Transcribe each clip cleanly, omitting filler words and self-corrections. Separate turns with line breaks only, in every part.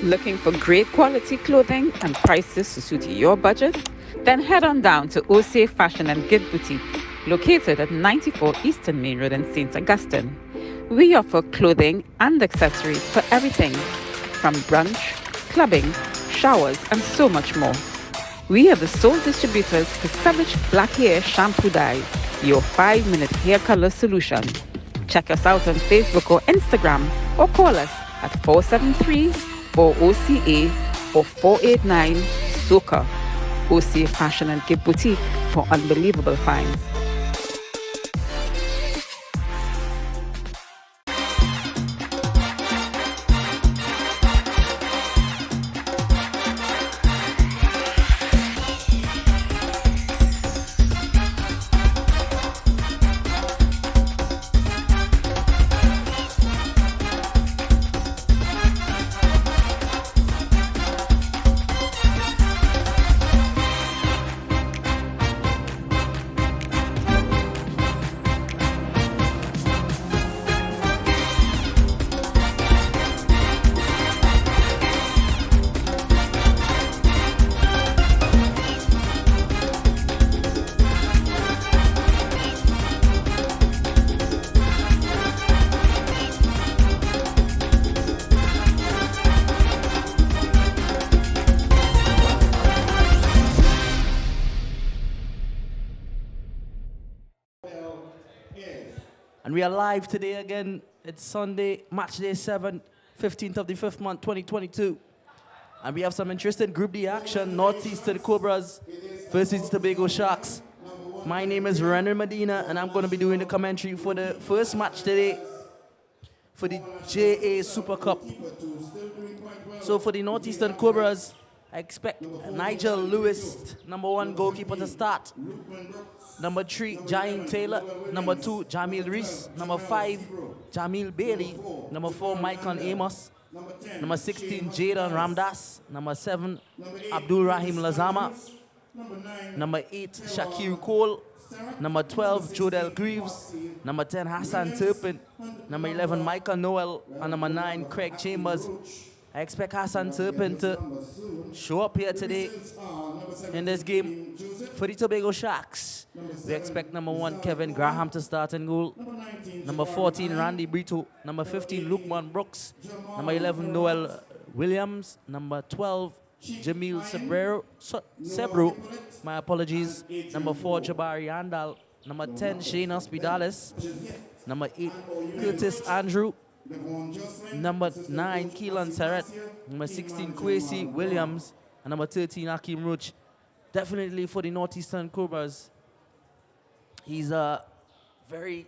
Looking for great quality clothing and prices to suit your budget? Then head on down to OCA Fashion and Gift Boutique, located at 94 Eastern Main Road in St. Augustine. We offer clothing and accessories for everything from brunch, clubbing, showers, and so much more. We are the sole distributors for Savage Black Hair Shampoo Dye, your 5-minute hair color solution. Check us out on Facebook or Instagram or call us at 473 4OCA or 489 SOCA. OCA Fashion and Gift Boutique for unbelievable finds.
And we are live today again. It's Sunday, match day 7, 15th of the 5th month, 2022. And we have some interesting Group D action. Northeastern Cobras versus Tobago Sharks. My name is Renner Medina, and I'm going to be doing the commentary for the first match today for the JA Super Cup. So for the Northeastern Cobras, I expect Nigel Lewis, number 1 goalkeeper, to start. Number 3, Jaime Taylor. Number 2, Jamil Reese. Number 5, Jamil Bailey. Number 4, Michael Amos. Number 16, Jaden Ramdas. Number 7, Abdul Rahim Lazama. Number 8, Shakir Cole. Number 12, Jodel Greaves. Number 10, Hassan Turpin. Number 11, Michael Noel. And number 9, Craig Chambers. I expect Hassan Turpin to show up here today in this game for the Tobago Sharks. We expect number 1, Kevin Graham, to start in goal. Number 14, Randy Brito. Number 15, Lukman Brooks. Number 11, Noel Williams. Number 12, Jamil Sebro. My apologies. Number 4, Jabari Andal. Number 10, Shane Hospitalis. Number 8, Curtis Andrew. Number 9, Keelan Serret. Number 16, Kwesi Williams. And number 13, Akeem Roach. Definitely for the Northeastern Cobras. He's a very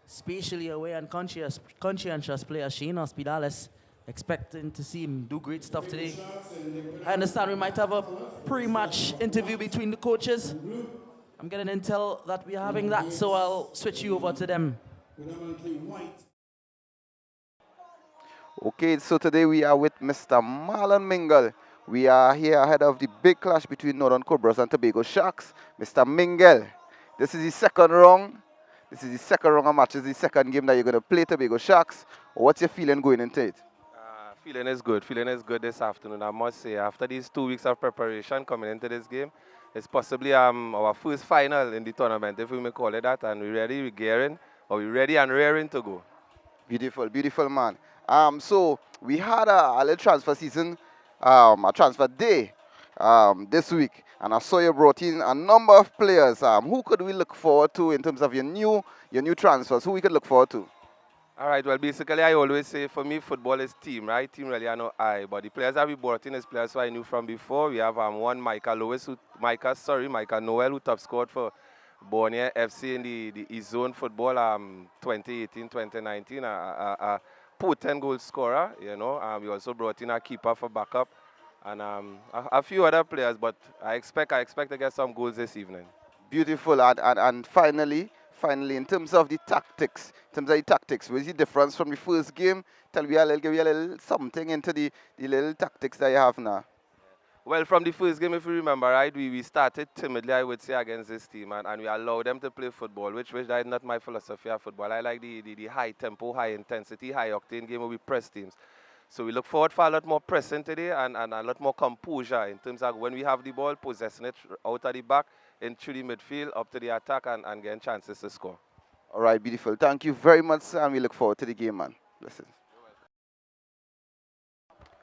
spatially aware and conscientious player, Shane Hospitalis. Expecting to see him do great stuff today. I understand we might have a pre-match interview between the coaches. I'm getting intel that we're having that, so I'll switch you over to them.
Okay, so today we are with Mr. Marlon Mingle. We are here ahead of the big clash between Northern Cobras and Tobago Sharks. Mr. Mingle, this is the second round. This is the second round of matches, the second game that you're going to play Tobago Sharks. What's your feeling going into it?
Feeling is good. Feeling is good this afternoon, I must say. After these 2 weeks of preparation coming into this game, it's possibly our first final in the tournament, if we may call it that, and we're ready, we're gearing, or we're ready and raring to go.
Beautiful, beautiful, man. So we had a little transfer season, a transfer day this week, and I saw you brought in a number of players. Who could we look forward to in terms of your new transfers? Who we could look forward to?
All right, well, basically, I always say, for me, football is team, right? Team really, I know I. But the players that we brought in is players who I knew from before. We have one Michael Noel, who top scored for Borneo FC in the East Zone football 2018, 2019. Potent goal scorer, you know. We also brought in a keeper for backup. And a few other players, but I expect to get some goals this evening.
Beautiful, and finally, in terms of the tactics, what is the difference from the first game? Give me a little something into the little tactics that you have now.
Well, from the first game, if you remember, right, we started timidly, I would say, against this team, and we allowed them to play football, which that is not my philosophy of football. I like the high tempo, high intensity, high octane game where we press teams. So we look forward for a lot more pressing today and a lot more composure in terms of when we have the ball, possessing it out of the back, in through the midfield, up to the attack, and getting chances to score.
All right, beautiful. Thank you very much, sir, and we look forward to the game, man. Blessings.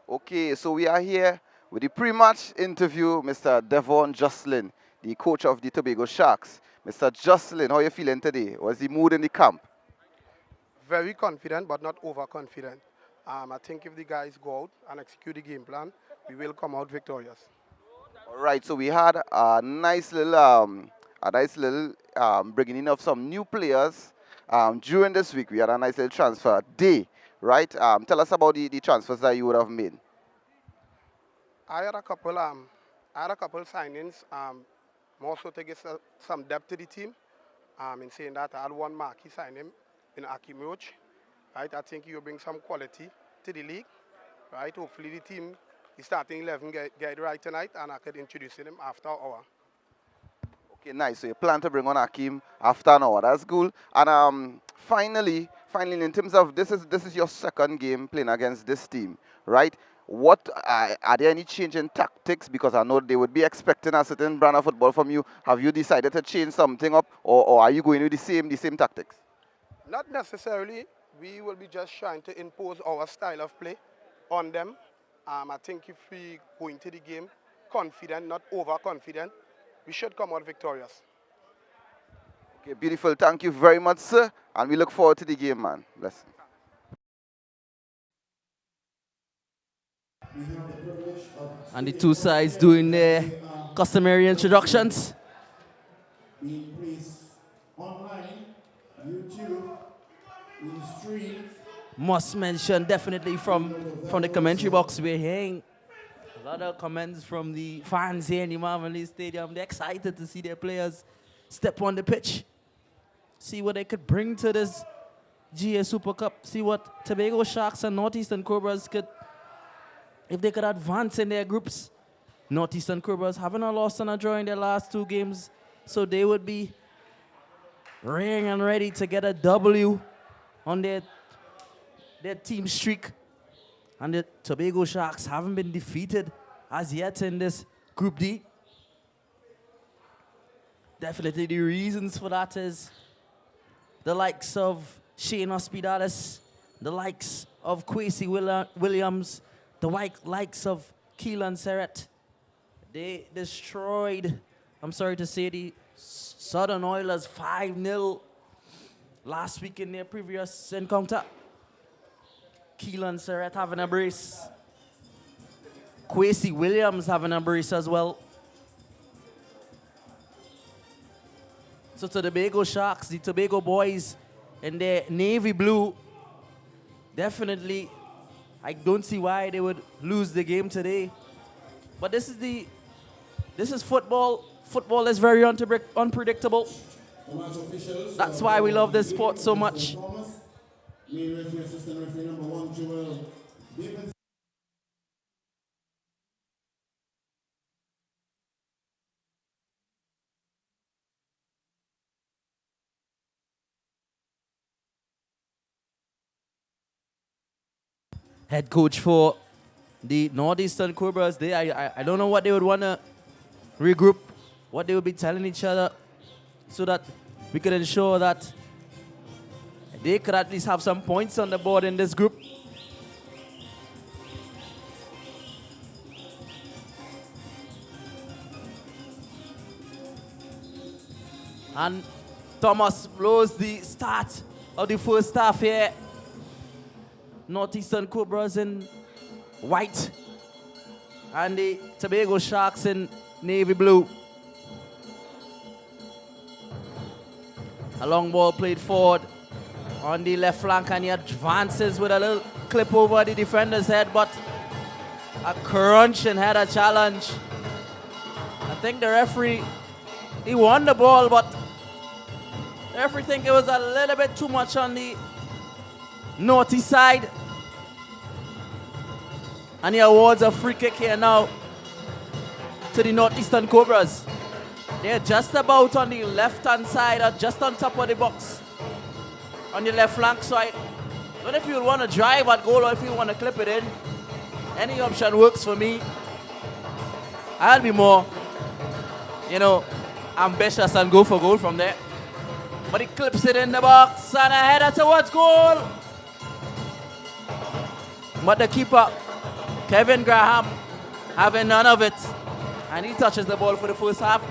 Okay, so we are here with the pre-match interview, Mr. Devon Jocelyn, the coach of the Tobago Sharks. Mr. Jocelyn, how are you feeling today? What's the mood in the camp?
Very confident, but not overconfident. I think if the guys go out and execute the game plan, we will come out victorious.
All right, so we had a nice little, bringing in of some new players during this week. We had a nice little transfer day, right? Tell us about the transfers that you would have made.
I had a couple signings, more so to get some depth to the team. In saying that, I had one marquee signing in Akim Roach, right? I think he will bring some quality to the league, right? Hopefully the team, the starting 11 get it right tonight, and I could introduce him after an hour.
Okay, nice. So you plan to bring on Akim after an hour. That's cool. And finally, in terms of this is your second game playing against this team, right? What are there any change in tactics? Because I know they would be expecting a certain brand of football from you. Have you decided to change something up, or are you going with the same tactics?
Not necessarily. We will be just trying to impose our style of play on them. I think if we go into the game confident, not overconfident, we should come out victorious.
Okay, beautiful. Thank you very much, sir. And we look forward to the game, man. Bless.
And the two sides doing their customary introductions.
Being placed online, YouTube, in stream.
Must mention definitely from the commentary box, we're hearing a lot of comments from the fans here in the Marvel Stadium. They're excited to see their players step on the pitch, see what they could bring to this GA Super Cup, see what Tobago Sharks and Northeastern Cobras could, if they could advance in their groups. Northeastern Cobras haven't a loss and a draw in their last two games, so they would be raring and ready to get a W on their team streak. And the Tobago Sharks haven't been defeated as yet in this Group D. Definitely the reasons for that is the likes of Shane Hospitalis, the likes of Kwesi Williams, the likes of Keelan Serrett. They destroyed, I'm sorry to say, the Southern Oilers 5-0 last week in their previous encounter. Keelan Serrett having a brace. Kwesi Williams having a brace as well. So to the Tobago Sharks, the Tobago boys in their navy blue, definitely, I don't see why they would lose the game today. But this is football. Football is very unpredictable. That's why we love this sport so much.
Main referee, assistant referee number 1, Joel David.
Head coach for the Northeastern Cobras. I don't know what they would want to regroup, what they would be telling each other, so that we could ensure that they could at least have some points on the board in this group. And Thomas blows the start of the first half here. Northeastern Cobras in white and the Tobago Sharks in navy blue. A long ball played forward on the left flank, and he advances with a little clip over the defender's head, but a crunch and had a challenge. I think the referee, he won the ball, but the referee think it was a little bit too much on the naughty side. And he awards a free kick here now to the Northeastern Cobras. They're just about on the left-hand side, or just on top of the box on the left flank. So But if you want to drive at goal or if you want to clip it in, any option works for me. I'll be more, ambitious and go for goal from there. But he clips it in the box and a header towards goal. But the keeper, Kevin Graham, having none of it. And he touches the ball for the first half.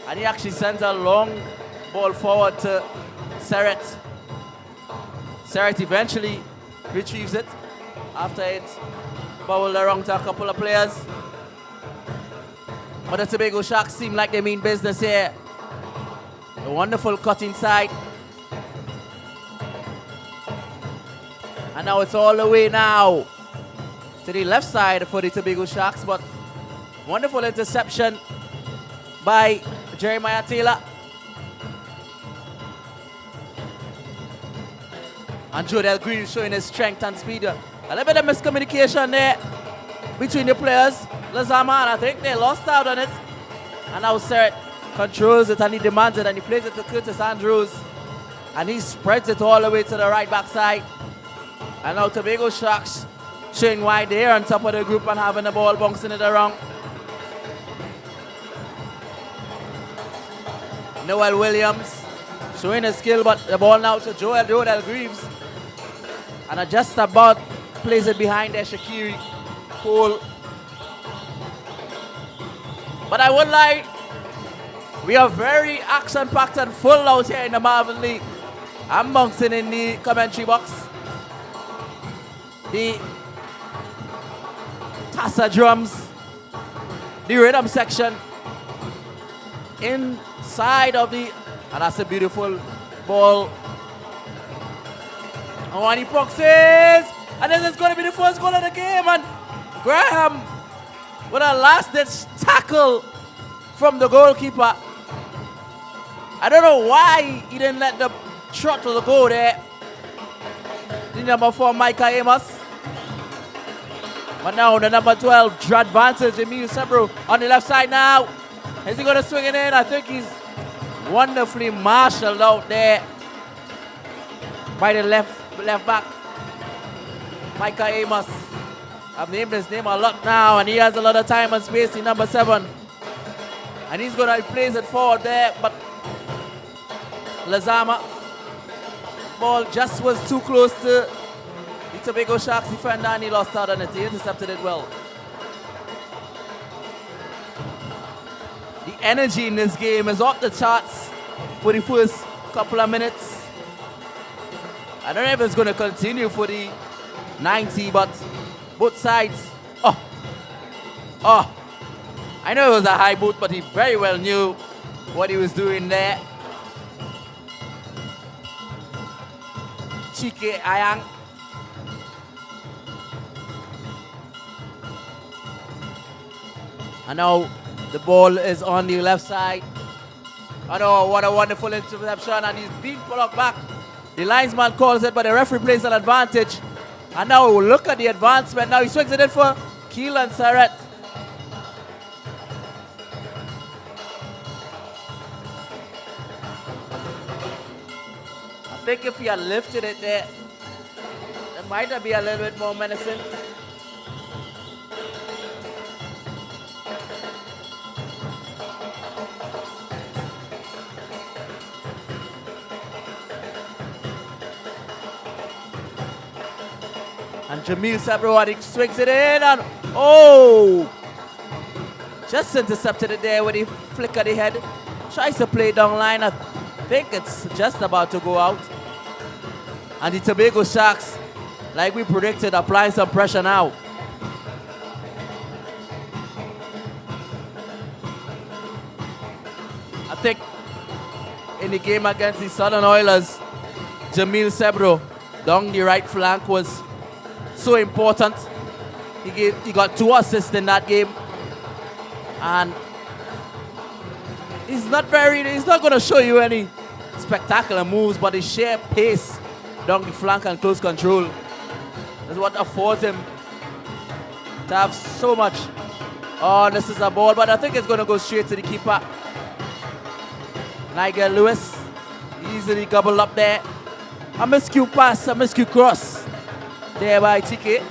And he actually sends a long ball forward to Serret. Serret eventually retrieves it after it bowled around to a couple of players. But the Tobago Sharks seem like they mean business here. A wonderful cut inside. And now it's all the way now to the left side for the Tobago Sharks, but wonderful interception by Jeremiah Taylor. And Jodel Green showing his strength and speed. A little bit of miscommunication there between the players. Lazama, and I think they lost out on it. And now Serret controls it and he demands it and he plays it to Curtis Andrews. And he spreads it all the way to the right back side. And now Tobago Sharks showing why they're on top of the group and having the ball bouncing it around. Noel Williams showing his skill, but the ball now to Jodel Greaves. And I just about plays it behind there, Shakiri Cole. But I won't lie, we are very action-packed and full out here in the Marvel League. I'm bouncing in the commentary box. The Tassa drums, the rhythm section inside of the, and that's a beautiful ball. Oh, and he proxies, and this is going to be the first goal of the game, and Graham with a last-ditch tackle from the goalkeeper. I don't know why he didn't let the throttle go there. The number 4, Micah Amos. But now the number 12, draw advantage, Emil Sebro on the left side now. Is he going to swing it in? I think he's wonderfully marshaled out there by the left back, Micah Amos. I've named his name a lot now, and he has a lot of time and space in number 7. And he's going to place it forward there, but Lazama, ball just was too close to the Tobago Sharks defender, and he lost out on it. He intercepted it well. The energy in this game is off the charts for the first couple of minutes. I don't know if it's going to continue for the 90, but both sides. I know it was a high boot, but he very well knew what he was doing there. Chike Ayang. And now the ball is on the left side. Oh, what a wonderful interception, and he's being pulled back. The linesman calls it, but the referee plays an advantage. And now look at the advancement. Now he swings it in for Keelan Serret. I think if he had lifted it there, it might have been a little bit more menacing. And Jamil Sabrawadi swings it in and just intercepted it there with a flick of the head. Tries to play down line. I think it's just about to go out. And the Tobago Sharks, like we predicted, applying some pressure now. I think in the game against the Southern Oilers, Jamil Sebro down the right flank was so important. He got 2 assists in that game, and he's not going to show you any spectacular moves, but his sheer pace down the flank and close control is what affords him to have so much. Oh, this is a ball, but I think it's going to go straight to the keeper. Nigel Lewis easily gobbled up there. A miscue pass, a miscue cross. there by TK.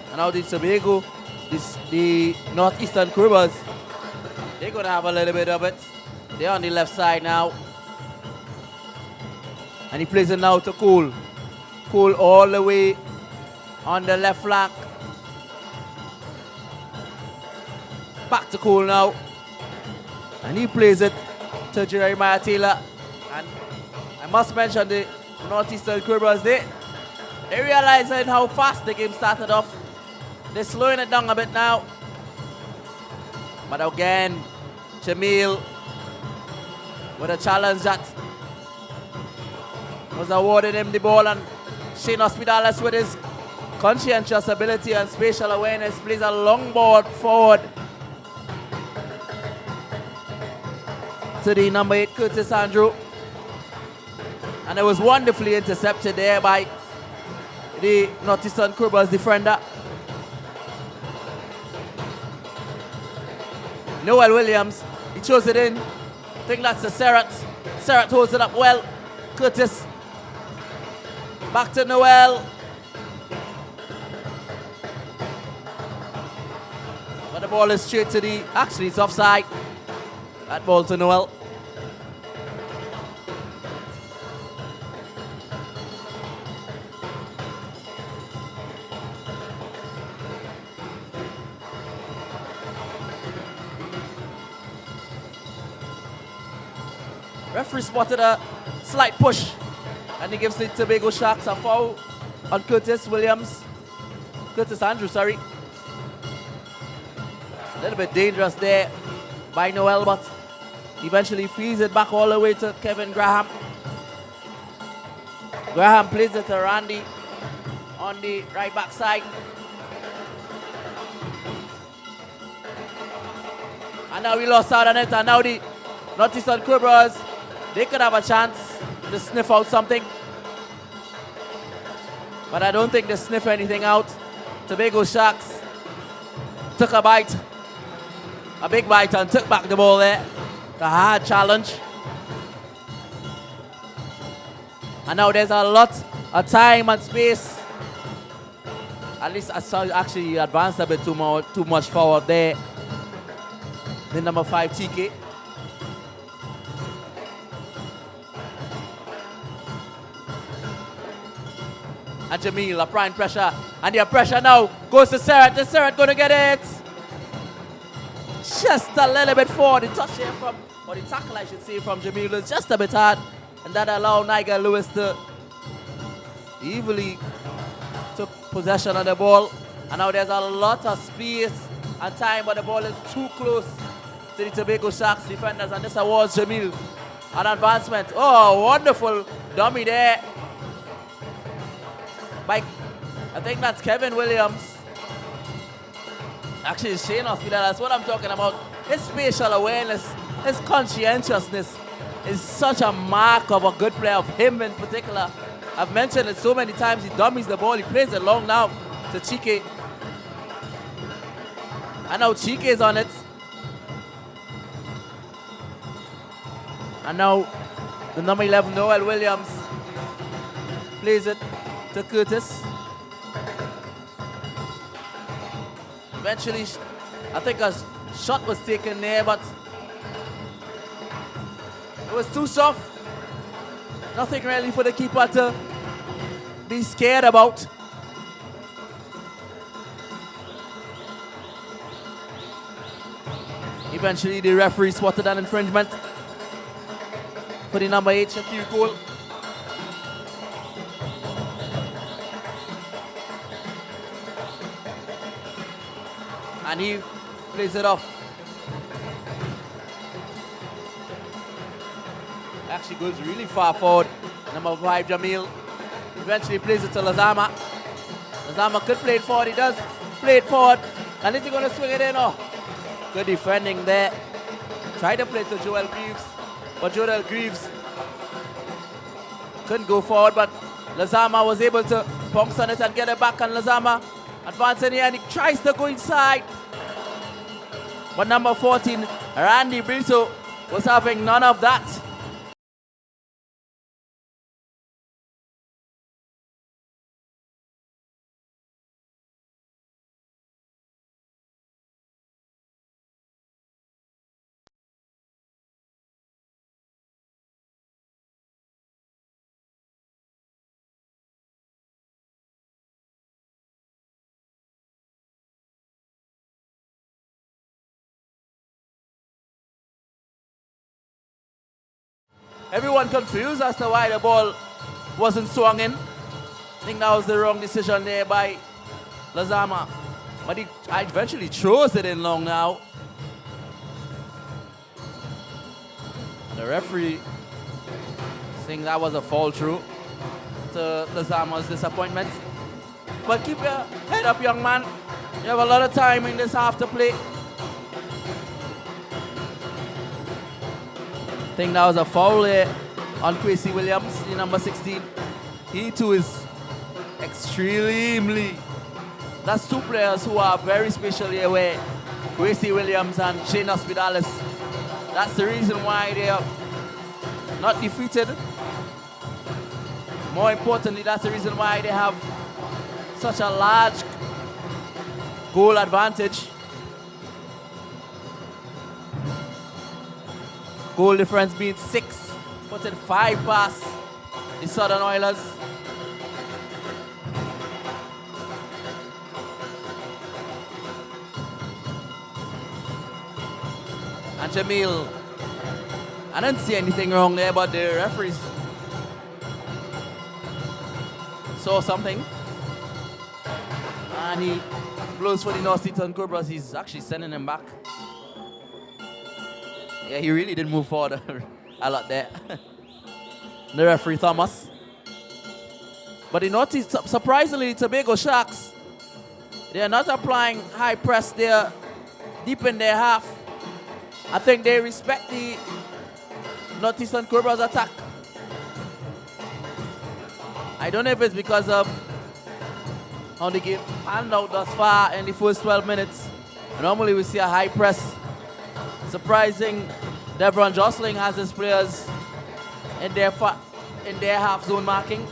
And now the Tobago, the Northeastern Cobras, they're going to have a little bit of it. They're on the left side now. And he plays it now to Cole. Cole all the way on the left flank. Back to Cole now. And he plays it to Jeremiah Taylor. And I must mention the Northeastern Cobras, they realizing how fast the game started off. They're slowing it down a bit now. But again, Jamil with a challenge that was awarded him the ball, and Shane Hospitalis with his conscientious ability and spatial awareness plays a long ball forward to the number 8 Curtis Andrew, and it was wonderfully intercepted there by the Northeastern Cobras defender. Noel Williams, he chose it in. I think that's the Serrat. Serrat holds it up well. Curtis back to Noel. But the ball is straight to the, actually it's offside. That ball to Noel. Referee spotted a slight push, and he gives the Tobago Sharks a foul on Curtis Andrew, sorry. A little bit dangerous there by Noel, but eventually feeds it back all the way to Kevin Graham. Graham plays it to Randy on the right back side. And now we lost out on it, and now the Northeastern Cobras, they could have a chance to sniff out something. But I don't think they sniff anything out. Tobago Sharks took a bite, a big bite, and took back the ball there. A hard challenge. And now there's a lot of time and space. At least I saw actually advanced a bit too much forward there. The number 5 TK. And Jamil applying pressure, and the pressure now goes to Serrat. Is Serrat going to get it? Just a little bit forward. The touch here from, or the tackle I should say, from Jamil is just a bit hard, and that allowed Nigel Lewis to evilly took possession of the ball. And now there's a lot of space and time, but the ball is too close to the Tobago Sharks defenders, and this awards Jamil an advancement. Oh, wonderful dummy there by, I think that's Kevin Williams. Actually, it's Shane Hospital. That's what I'm talking about. His spatial awareness, his conscientiousness is such a mark of a good player, of him in particular. I've mentioned it so many times. He dummies the ball. He plays it long now to Chike. And now Chike is on it. And now the number 11, Noel Williams, plays it to Curtis. Eventually, I think a shot was taken there, but it was too soft. Nothing really for the keeper to be scared about. Eventually, the referee spotted an infringement for the number 8, Shakir Cole. And he plays it off. Actually goes really far forward. Number 5, Jamil. Eventually plays it to Lazama. Lazama could play it forward. He does play it forward. And is he going to swing it in? Oh, good defending there. Tried to play it to Joel Greaves, but Joel Greaves couldn't go forward, but Lazama was able to bounce on it and get it back, and Lazama advancing here, and he tries to go inside. But number 14, Randy Brito, was having none of that. Everyone confused as to why the ball wasn't swung in. I think that was the wrong decision there by Lazama. But he eventually throws it in long now. And the referee saying that was a fall through to Lazama's disappointment. But keep your head up, young man. You have a lot of time in this half to play. I think that was a foul there on Quincy Williams, the number 16. He too is extremely. That's two players who are very specially aware. Quincy Williams and Shane Hospitalis. That's the reason why they are not defeated. More importantly, that's the reason why they have such a large goal advantage. Goal difference being 6, put it 5 past the Southern Oilers. And Jamil, I didn't see anything wrong there, but the referees saw something. And he blows for the North Eastern Cobras. He's actually sending him back. Yeah, he really did move forward a lot there. The referee, Thomas. But the Northeast, surprisingly, Tobago Sharks, they are not applying high press there deep in their half. I think they respect the Northeastern Cobras attack. I don't know if it's because of how the game panned out thus far in the first 12 minutes. Normally we see a high press. Surprising, Devon Jostling has his players in their half zone marking.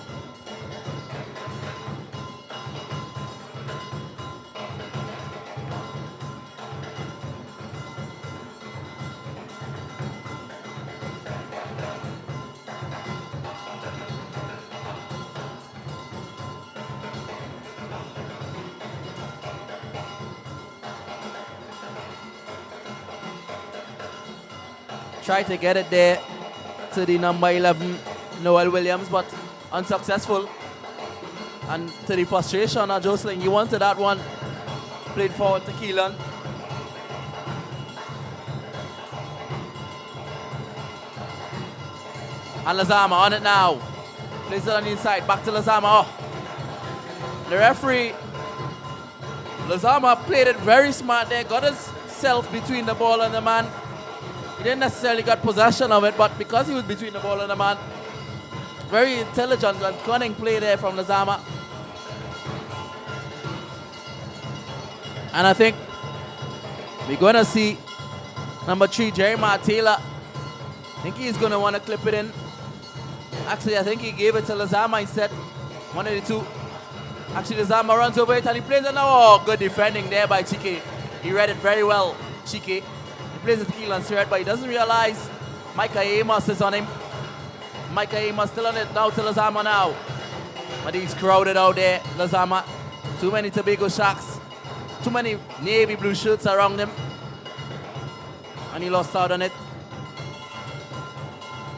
Try to get it there to the number 11, Noel Williams, but unsuccessful. And to the frustration of Jostling, he wanted that one. Played forward to Keelan. And Lazama on it now. Plays it on the inside, back to Lazama. Oh. The referee, Lazama played it very smart there, got himself between the ball and the man. He didn't necessarily get possession of it, but because he was between the ball and the man, very intelligent and cunning play there from Lazama. And I think we're going to see number 3, Jeremiah Taylor. I think he's going to want to clip it in. Actually, I think he gave it to Lazama instead. One of the two. Actually, Lazama runs over it and he plays it now. Oh, good defending there by Chike. He read it very well, Chike. He plays it to Keelan Surratt, but he doesn't realize Micah Amos is on him. Micah Amos still on it now to Lazama now. But he's crowded out there, Lazama. Too many Tobago Sharks. Too many navy blue shirts around him. And he lost out on it.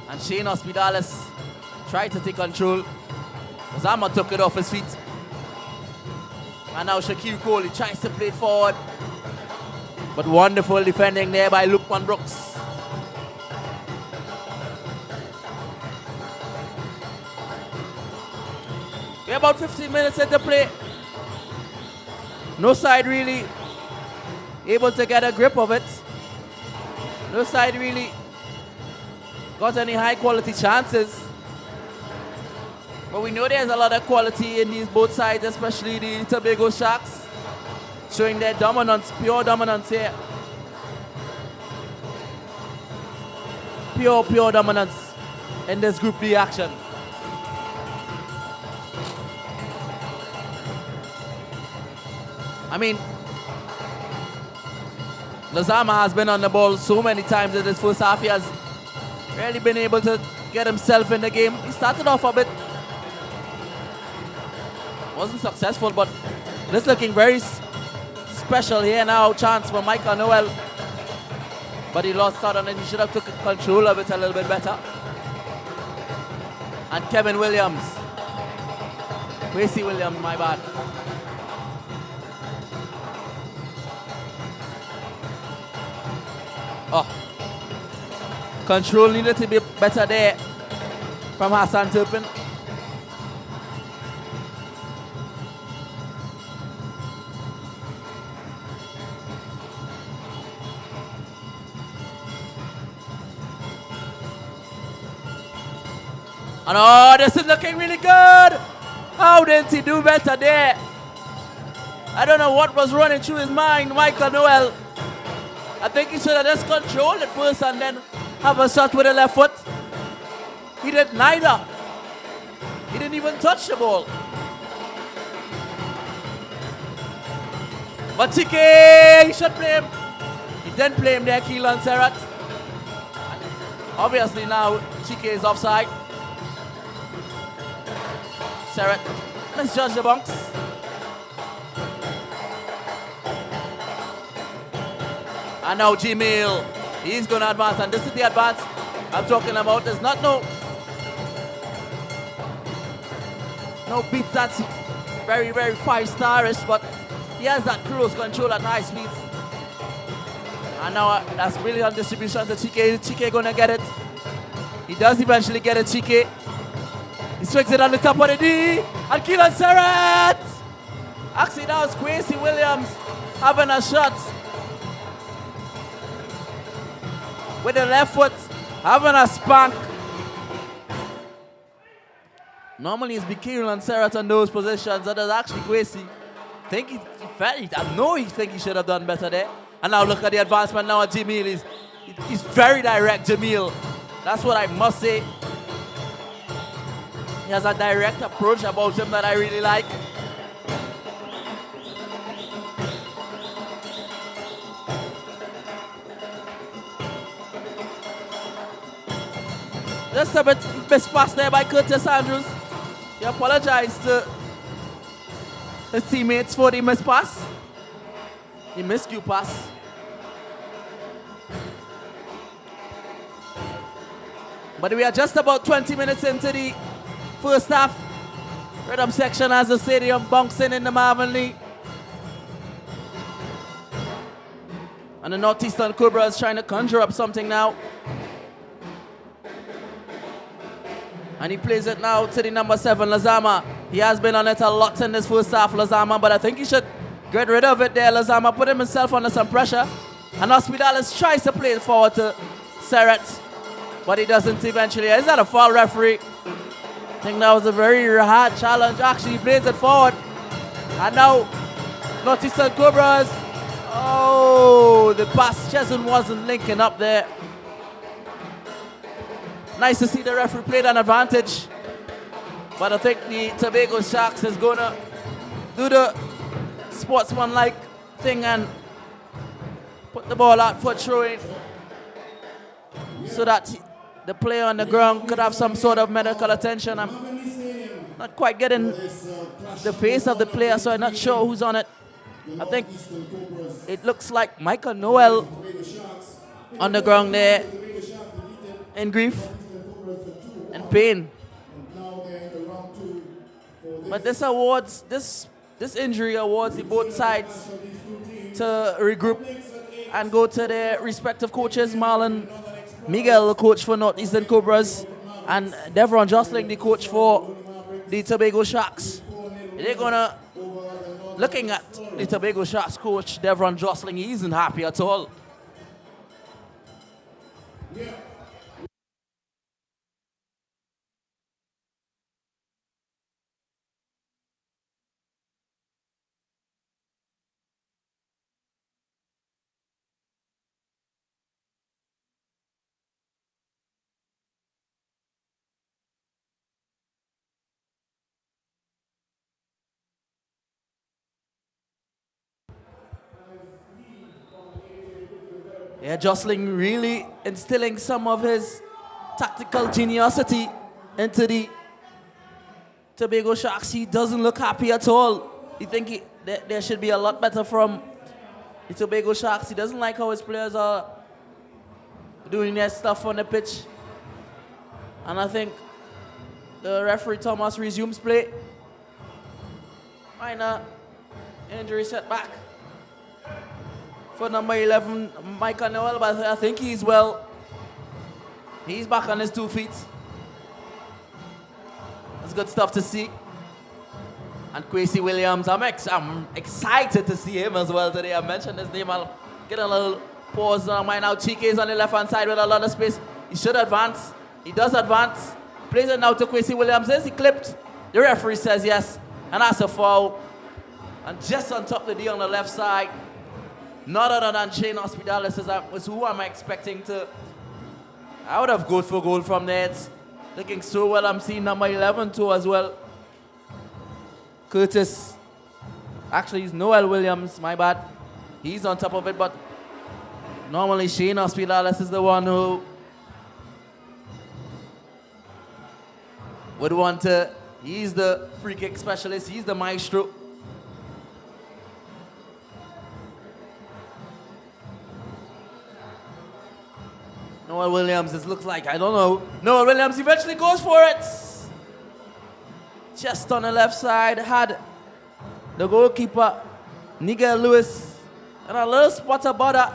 And Shane Hospitalis tried to take control. Lazama took it off his feet. And now Shaquille Cole, he tries to play it forward. But wonderful defending there by Lukman Brooks. We're about 15 minutes into play. No side really able to get a grip of it. No side really got any high quality chances. But we know there's a lot of quality in these both sides, especially the Tobago Sharks. Showing their dominance, pure dominance here. Pure dominance in this Group B action. I mean, Lazama has been on the ball so many times in this first half. He has really been able to get himself in the game. He started off a bit, wasn't successful, but this looking very special here now. Chance for Michael Noel, but he lost out on it. He should have took control of it a little bit better. and Kevin Williams. Quincy Williams, my bad. Oh. Control needed to be better there from Hassan Turpin. And oh, this is looking really good. How didn't he do better there? I don't know what was running through his mind, Michael Noel. I think he should have just controlled it first and then have a shot with the left foot. He did neither. He didn't even touch the ball. But TK, he should play him. He didn't play him there, Keelan Serrat. Obviously now TK is offside. Serrat, let's judge the bunks. And now Jamil, he's going to advance, and this is the advance I'm talking about. There's not no beats that's very, very five-star-ish, but he has that close control at high speeds. And now that's brilliant distribution to TK. TK going to get it. He does eventually get it, TK. He swings it on the top of the D, and Keelan Serrat! Actually, that was Quincy Williams having a shot with the left foot, having a spank. Normally it's Keelan Serrat on those positions, that is actually Quincy. I know he think he should have done better there. And now look at the advancement now at Jamil. He's very direct, Jamil. That's what I must say. He has a direct approach about him that I really like. Just a bit mispass there by Curtis Andrews. He apologized to his teammates for the mispass. The miscue pass. But we are just about 20 minutes into the first half. Rhythm section as the stadium bouncing in the Marvin Lee. And the Northeastern Cobras trying to conjure up something now. And he plays it now to the number 7, Lazama. He has been on it a lot in this first half, Lazama, but I think he should get rid of it there, Lazama. Put himself under some pressure. And Hospitalis tries to play it forward to Serrat, but he doesn't eventually. Is that a foul, referee? I think that was a very hard challenge. Actually, he plays it forward. And now, Northeastern Cobras. Oh, the pass Chesson wasn't linking up there. Nice to see the referee played an advantage. But I think the Tobago Sharks is going to do the sportsman-like thing and put the ball out for throwing so that the player on the ground could have some sort of medical attention. I'm not quite getting the face of the player, so I'm not sure who's on it. I think it looks like Michael Noel on the ground there in grief and pain. But this awards, this injury awards the both sides to regroup and go to their respective coaches. Marlon Miguel, the coach for Northeastern Cobras, and Devron Jostling, the coach for the Tobago Sharks. They're gonna, looking at the Tobago Sharks coach, Devron Jostling, he isn't happy at all. Yeah, Jostling really instilling some of his tactical geniusity into the Tobago Sharks. He doesn't look happy at all. He think there should be a lot better from the Tobago Sharks. He doesn't like how his players are doing their stuff on the pitch. And I think The referee Thomas resumes play. Minor injury setback for number 11, Michael Noel, but I think he's well. He's back on his 2 feet. That's good stuff to see. And Quincy Williams, I'm excited to see him as well today. I mentioned his name. I'll get a little pause on mine now. Chike is on the left-hand side with a lot of space. He should advance. He does advance. Plays it now to Quincy Williams. Is he clipped? The referee says yes. And that's a foul. And just on top of the D on the left side, none other than Shane Hospitalis is who am I expecting to. I would have gone for goal from there. It's looking so well. I'm seeing number 11 too as well. Curtis. Actually, it's Noel Williams, my bad. He's on top of it, but normally Shane Hospitalis is the one who would want to. He's the free kick specialist. He's the maestro. Noel Williams, this looks like, I don't know. Noel Williams eventually goes for it. Just on the left side, had the goalkeeper, Nigel Lewis, and a little spot of butter,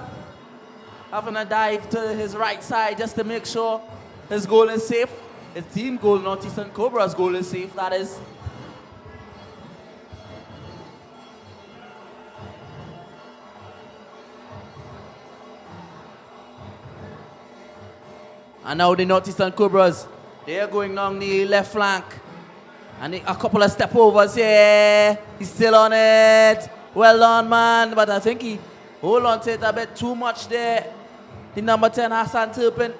having a dive to his right side just to make sure his goal is safe. His team goal, Northeastern Cobras goal is safe, that is. And now the Northeastern Cobras, they are going down the left flank. And a couple of step overs here. He's still on it. Well done, man. But I think he hold on to it a bit too much there. The number 10, Hassan Turpin.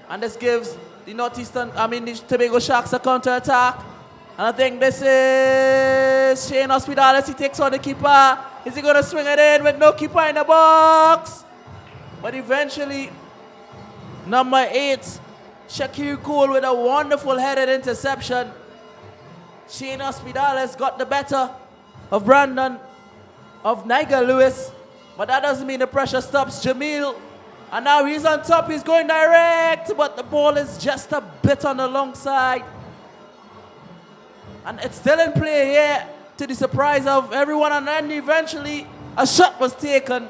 And this gives the the Tobago Sharks a counter-attack. And I think this is Shane Hospitalis. He takes on the keeper. Is he going to swing it in with no keeper in the box? But eventually, number 8, Shakir Cole with a wonderful headed interception. Shane Hospitalis got the better of Nigel Lewis. But that doesn't mean the pressure stops Jamil. And now he's on top, he's going direct, but the ball is just a bit on the long side. And it's still in play here, to the surprise of everyone. And then eventually a shot was taken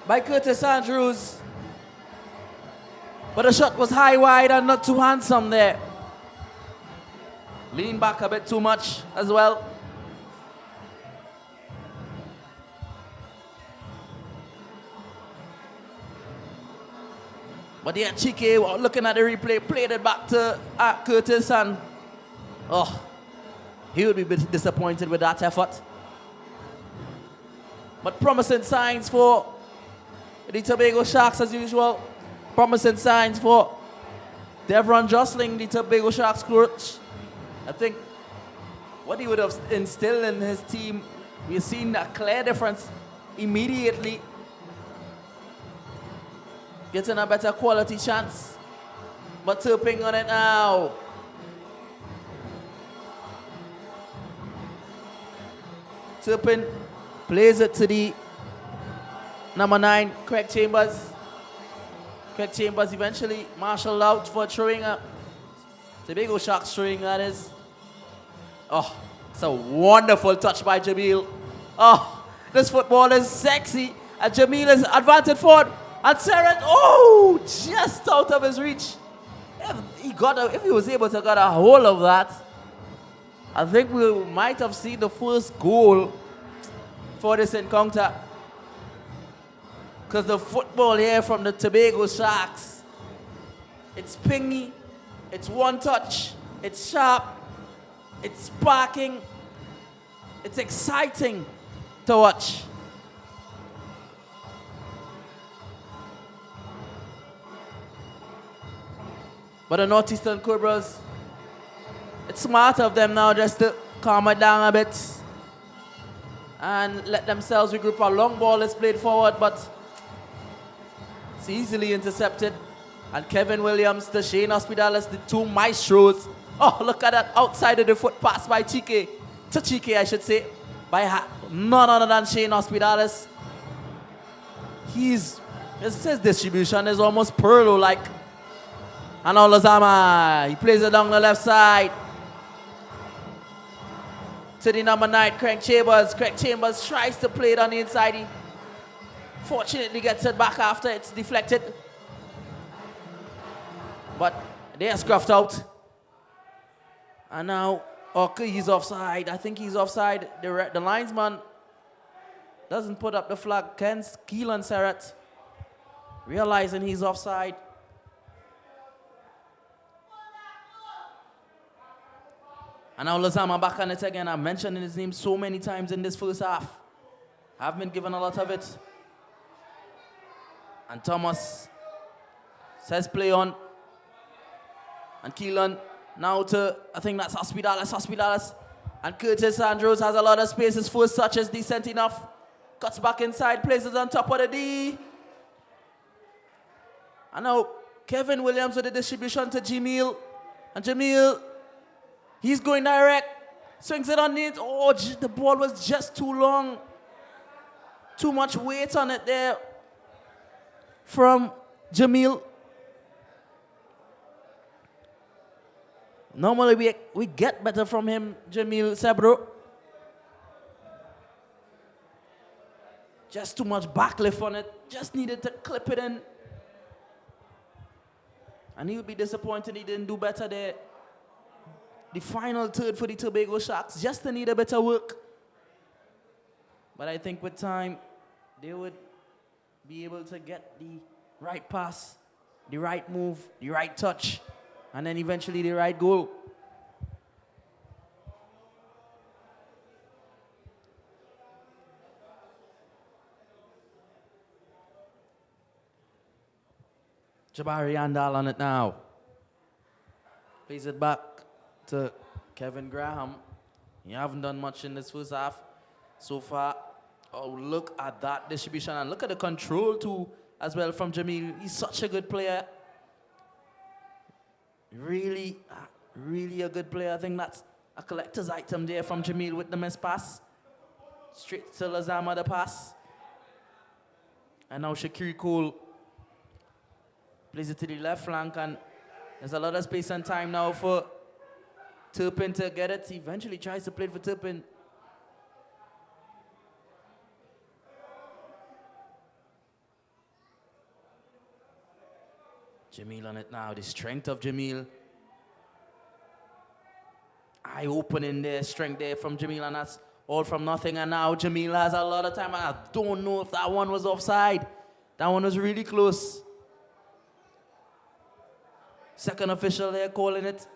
by Curtis Andrews. But the shot was high wide and not too handsome there. Lean back a bit too much as well. But yeah, Chike, looking at the replay, played it back to Curtis, and he would be a bit disappointed with that effort. But promising signs for the Tobago Sharks as usual. Promising signs for Devron Jostling, the Tobago Sharks coach. I think what he would have instilled in his team, we've seen a clear difference immediately. Getting a better quality chance. But Turpin on it now. Turpin plays it to the number 9, Craig Chambers. Craig Chambers eventually marshaled out for throwing a Tobago Sharks throwing, that is. Oh, it's a wonderful touch by Jamil. Oh, this football is sexy. And Jamil is advanced forward. And Seret, just out of his reach. If he was able to get a hold of that, I think we might have seen the first goal for this encounter. Because the football here from the Tobago Sharks, it's pingy, it's one touch, it's sharp, it's sparking, it's exciting to watch. But the Northeastern Cobras, it's smart of them now just to calm it down a bit and let themselves regroup. A long ball is played forward, but it's easily intercepted. And Kevin Williams, the Shane Hospitalis, the two maestros. Oh, look at that outside of the foot pass by Chike. To Chike, I should say. By none other than Shane Hospitalis. His distribution is almost Perlo-like. And now Lazama, he plays it down the left side. To the number 9, Craig Chambers. Craig Chambers tries to play it on the inside. He fortunately gets it back after it's deflected. But they are scruffed out. And now, okay, he's offside. I think he's offside. The linesman doesn't put up the flag. Keelan Serrat realizing he's offside. And now Lazama back on it again. I'm mentioning his name so many times in this first half. I've been given a lot of it. And Thomas says play on. And Keelan now to, I think that's Hospitalis. And Curtis Andrews has a lot of space. His first touch is decent enough. Cuts back inside, places on top of the D. And now Kevin Williams with the distribution to Jamil. And Jamil, he's going direct. Swings it on it. Oh, the ball was just too long. Too much weight on it there from Jamil. Normally we get better from him, Jamil Sebro. Just too much backlift on it. Just needed to clip it in. And he'll be disappointed he didn't do better there. The final third for the Tobago Sharks just need a better work. But I think with time, they would be able to get the right pass, the right move, the right touch, and then eventually the right goal. Jabari Andal on it now. Plays it back to Kevin Graham. He haven't done much in this first half so far. Oh, look at that distribution and look at the control too as well from Jamil. He's such a good player. Really, really a good player. I think that's a collector's item there from Jamil with the missed pass. Straight to Lazama the pass. And now Shakiri Cole plays it to the left flank, and there's a lot of space and time now for Turpin to get it. He eventually tries to play it for Turpin. Jamil on it now, the strength of Jamil. Eye-opening there, strength there from Jamil, and that's all from nothing. And now Jamil has a lot of time, and I don't know if that one was offside. That one was really close. Second official there calling it.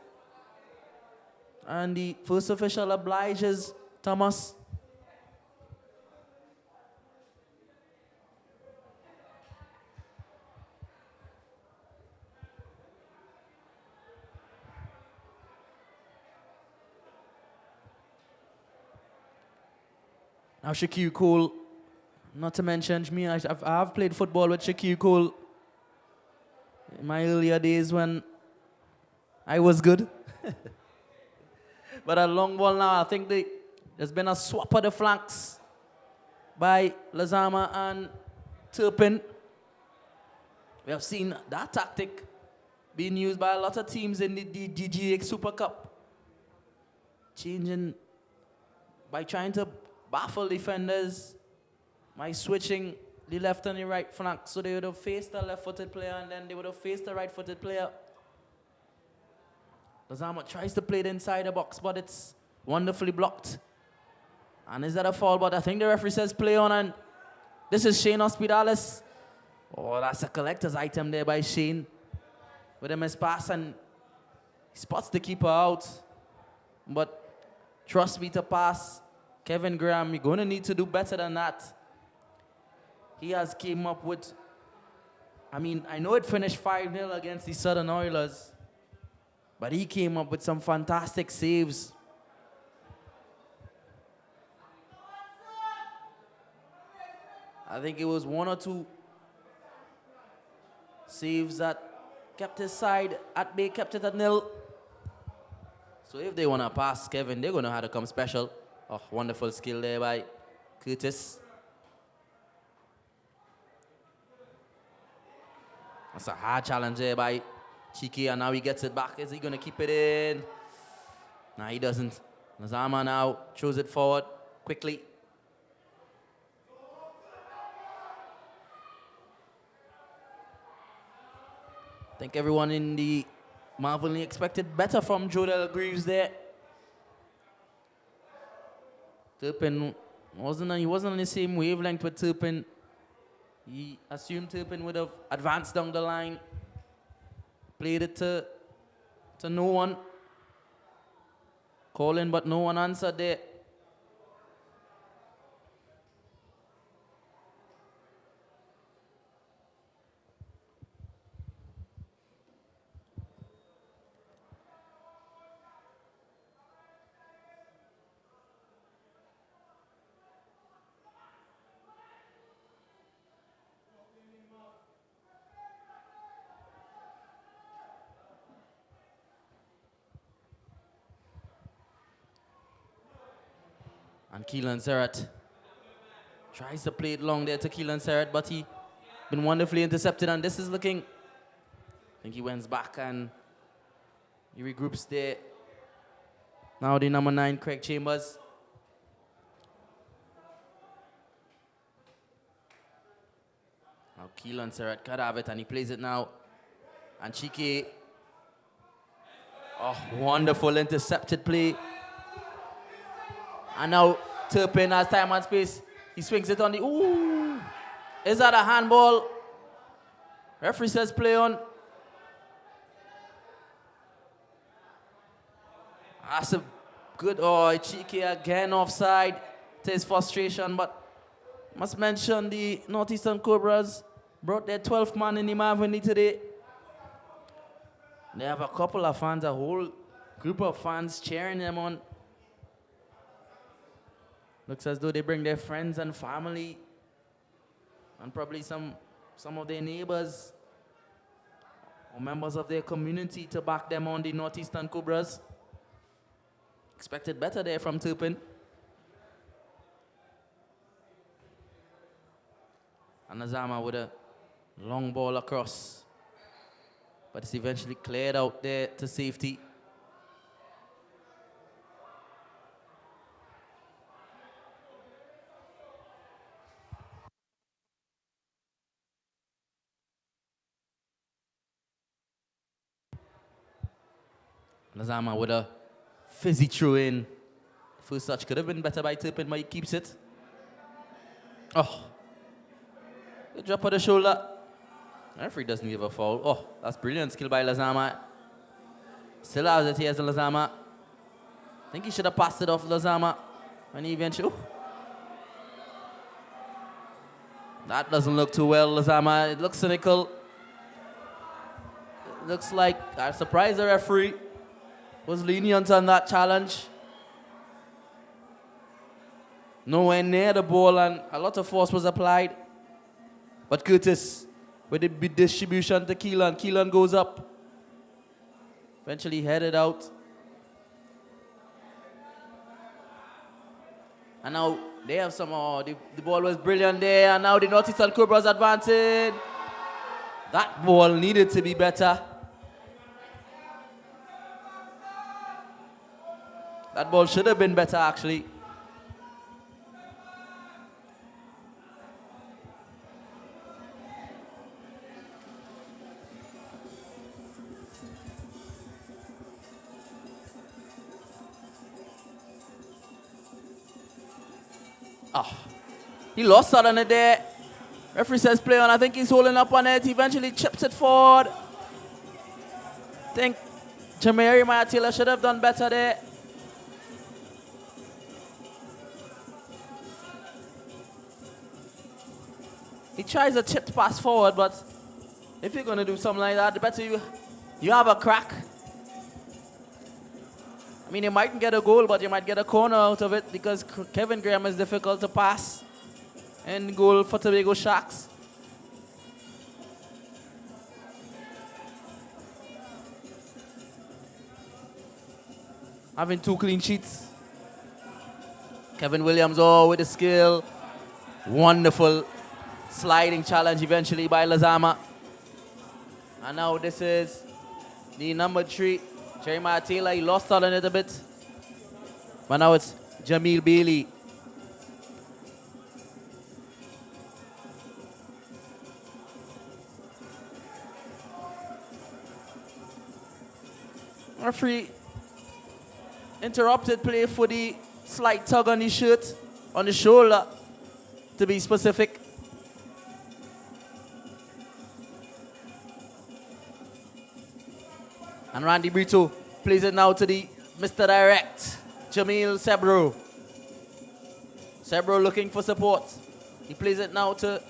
And the first official obliges Thomas. Now Shaquille Cole, not to mention me, I've played football with Shaquille Cole in my earlier days when I was good. But a long ball now, I think there's been a swap of the flanks by Lazama and Turpin. We have seen that tactic being used by a lot of teams in the DGX Super Cup. Changing by trying to baffle defenders by switching the left and the right flank. So they would have faced the left-footed player and then they would have faced the right-footed player. Lazama tries to play it inside the box, but it's wonderfully blocked. And is that a foul? But I think the referee says play on, and this is Shane Hospitalis. Oh, that's a collector's item there by Shane. With a missed pass, and he spots the keeper out. But trust me to pass Kevin Graham, you're going to need to do better than that. He has came up with, I mean, I know it finished 5-0 against the Southern Oilers, but he came up with some fantastic saves. I think it was one or two saves that kept his side at bay, kept it at 0. So if they want to pass Kevin, they're going to have to come special. Oh, wonderful skill there by Curtis. That's a hard challenge there by Cheeky, and now he gets it back. Is he going to keep it in? Nah, he doesn't. Lazama now throws it forward quickly. I think everyone in the Marvelly expected better from Jodel Greaves there. Turpin he wasn't on the same wavelength with Turpin. He assumed Turpin would have advanced down the line, played it to no one, calling but no one answered there. And Keelan Serrat tries to play it long there to Keelan Serrat, but he been wonderfully intercepted, and this is looking, I think he went back and he regroups there. Now the number 9, Craig Chambers. Now Keelan Serrat could have it, and he plays it now. And Chike, oh, wonderful intercepted play. And now Turpin has time and space. He swings it on the, ooh. Is that a handball? Referee says play on. That's a good, oh, Chike again offside to his frustration, but must mention the Northeastern Cobras brought their 12th man in the Marvin today. They have a couple of fans, a whole group of fans cheering them on. Looks as though they bring their friends and family and probably some of their neighbors or members of their community to back them on the Northeastern Cobras. Expected better there from Turpin. And Nazama with a long ball across. But it's eventually cleared out there to safety. Nazama with a fizzy throw in. First touch could have been better by Turpin, but he keeps it. Oh. Good drop of the shoulder. The referee doesn't give a foul. Oh, that's brilliant skill by Lazama. Still has it here as Lazama. I think he should have passed it off Lazama when he eventually. Oh. That doesn't look too well, Lazama. It looks cynical. It looks like I surprised the referee. Was lenient on that challenge. Nowhere near the ball, and a lot of force was applied. But Curtis, with the big distribution to Keelan. Keelan goes up. Eventually headed out. And now they have some, the ball was brilliant there, and now the Northeastern Cobras advancing. That ball needed to be better. That ball should have been better, actually. He lost out on it there. Referee says play on. I think he's holding up on it. He eventually chips it forward. I think Jamari Mayatila should have done better there. He tries a chipped pass forward, but if you're going to do something like that, the better you have a crack. I mean, you might get a goal, but you might get a corner out of it because Kevin Graham is difficult to pass. And goal for Tobago Sharks. Having 2 clean sheets. Kevin Williams, with the skill. Wonderful sliding challenge eventually by Lazama. And now this is the number 3, Jeremiah Taylor. He lost out a little bit. But now it's Jamil Bailey. Referee interrupted play for the slight tug on his shirt, on the shoulder, to be specific. And Randy Brito plays it now to the Mr. Direct, Jamil Sebro. Sebro looking for support. He plays it now to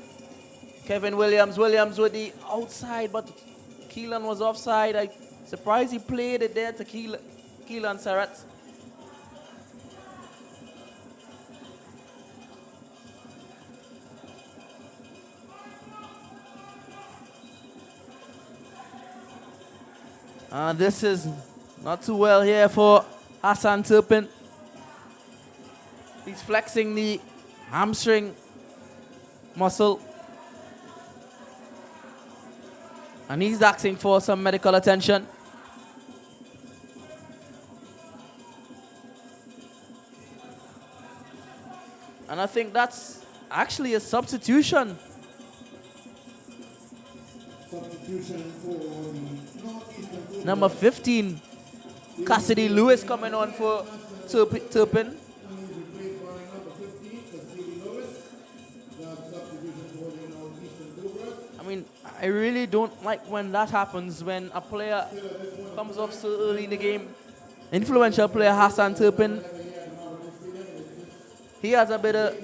Kevin Williams. Williams with the outside, but Keelan was offside. I'm surprised he played it there to Keelan Surratt. This is not too well here for Hassan Turpin. He's flexing the hamstring muscle. And he's asking for some medical attention. And I think that's actually a substitution.
Substitution for the Northeastern
Number 15, Cassidy Lewis coming on for Turpin. I mean, I really don't like when that happens, when a player comes off so early in the game. Influential player Hassan Turpin. He has a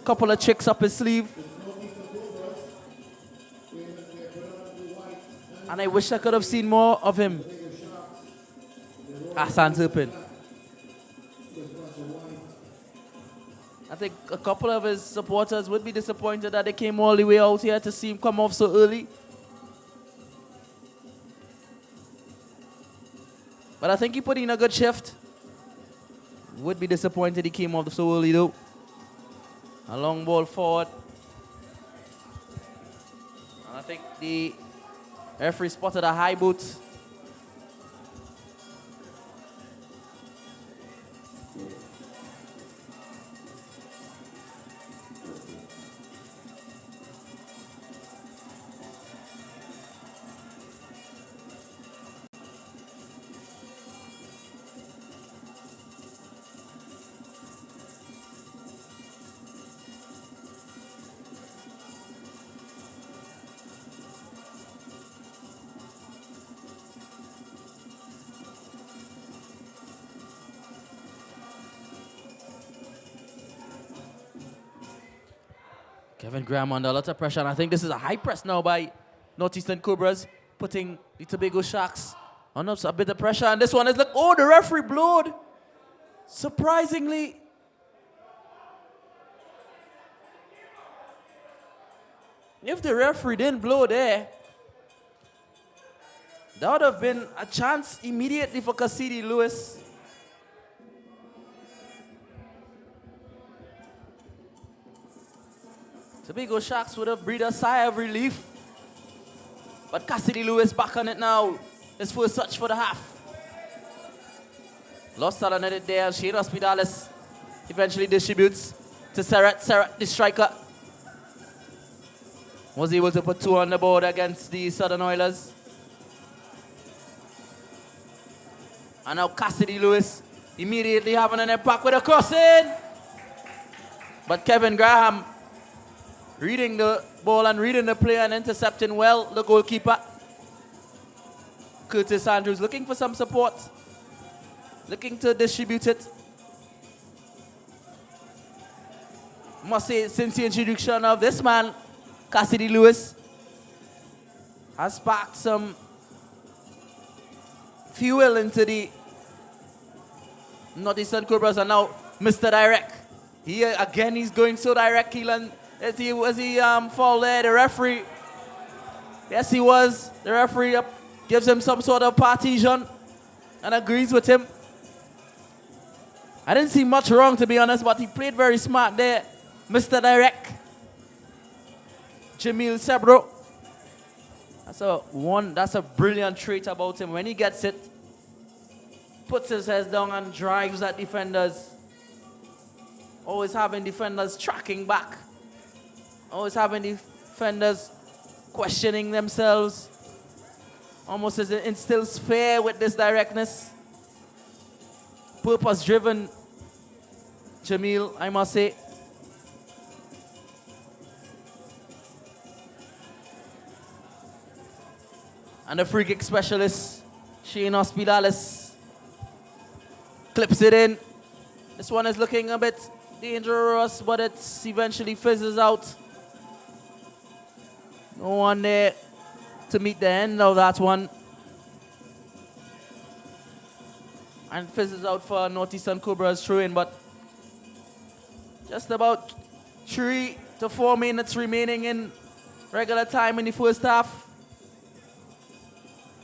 couple of tricks up his sleeve. And I wish I could have seen more of him. Hassan Turpin. I think a couple of his supporters would be disappointed that they came all the way out here to see him come off so early. But I think he put in a good shift. Would be disappointed he came off so early though. A long ball forward. And I think the referee spotted a high boot. Kevin Graham under a lot of pressure, and I think this is a high press now by Northeastern Cobras, putting the Tobago Sharks under a bit of pressure. And this one is, look, oh, the referee blowed. Surprisingly. If the referee didn't blow there, that would have been a chance immediately for Cassidy Lewis. Tobago Sharks would have breathed a sigh of relief. But Cassidy Lewis back on it now. His first touch for the half. Lost out on it there. Shane Hospitalis eventually distributes to Surratt. Surratt, the striker, was able to put 2 on the board against the Southern Oilers. And now Cassidy Lewis immediately having an impact with a crossing. But Kevin Graham reading the ball and reading the play and intercepting well the goalkeeper. Curtis Andrews looking for some support. Looking to distribute it. Must say, since the introduction of this man, Cassidy Lewis, has sparked some fuel into the Northeastern Cobras. And now Mr. Direct. He's going so direct, Keelan. Was he fouled there? The referee, yes, he was. The referee gives him some sort of partition and agrees with him. I didn't see much wrong, to be honest, but he played very smart there. Mr. Direct, Jamil Sebro. That's a brilliant trait about him. When he gets it, puts his head down and drives at defenders. Always having defenders tracking back. Always having defenders questioning themselves. Almost as it instills fear with this directness. Purpose-driven, Jamil, I must say. And the free kick specialist, Shane Hospitalis, clips it in. This one is looking a bit dangerous, but it eventually fizzes out. No one there to meet the end of that one. And fizzes out for Northeastern Cobras throw in, but just about 3 to 4 minutes remaining in regular time in the first half.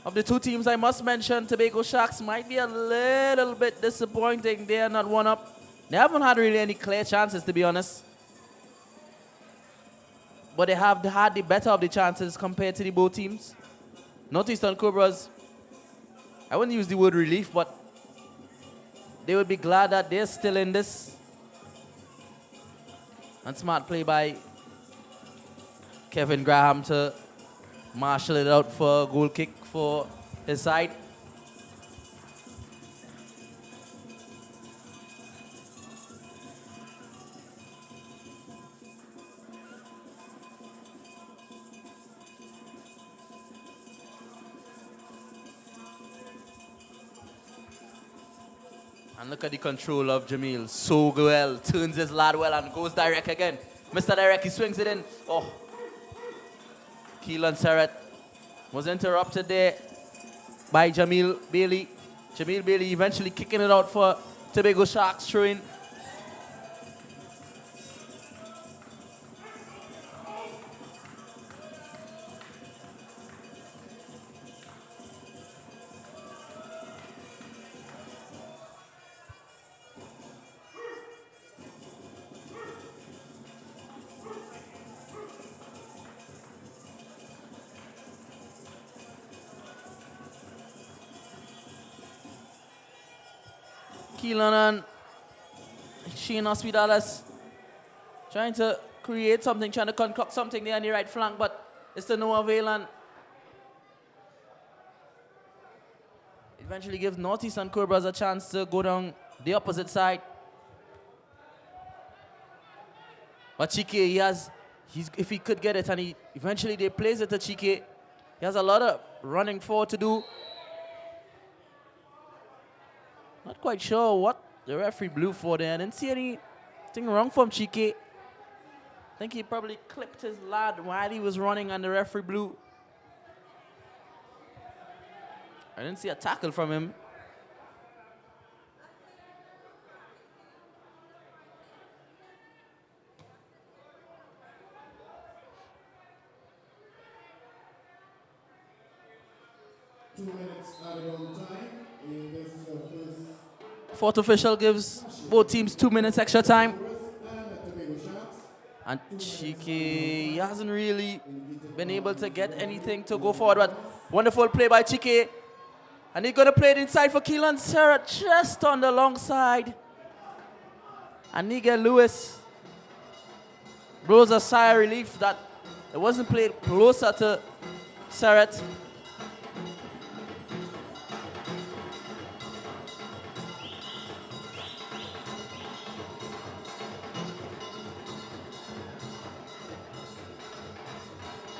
Of the two teams I must mention, Tobago Sharks might be a little bit disappointing. They are not one up. They haven't had really any clear chances, to be honest. But they have had the better of the chances compared to the both teams. Northeastern Cobras, I wouldn't use the word relief, but they would be glad that they're still in this. And smart play by Kevin Graham to marshal it out for a goal kick for his side. And look at the control of Jamil. So well, turns his lad well and goes direct again. Mr. Direct, he swings it in. Oh, Keelan Serrett was interrupted there by Jamil Bailey. Jamil Bailey eventually kicking it out for Tobago Sharks throwing. Keelan and Shane Hospitalis trying to create something, trying to concoct something there on the right flank, but it's to no avail, and eventually gives Northeastern Cobras a chance to go down the opposite side. But Chike, if he could get it, and eventually they plays it to Chike, he has a lot of running forward to do. Not quite sure what the referee blew for there. I didn't see anything wrong from Chike. I think he probably clipped his lad while he was running and the referee blew. I didn't see a tackle from him. Fourth official gives both teams 2 minutes extra time. And Chike hasn't really been able to get anything to go forward, but wonderful play by Chike. And he's going to play it inside for Keelan Serra, just on the long side. And Nigel Lewis blows a sigh of relief that it wasn't played closer to Serret.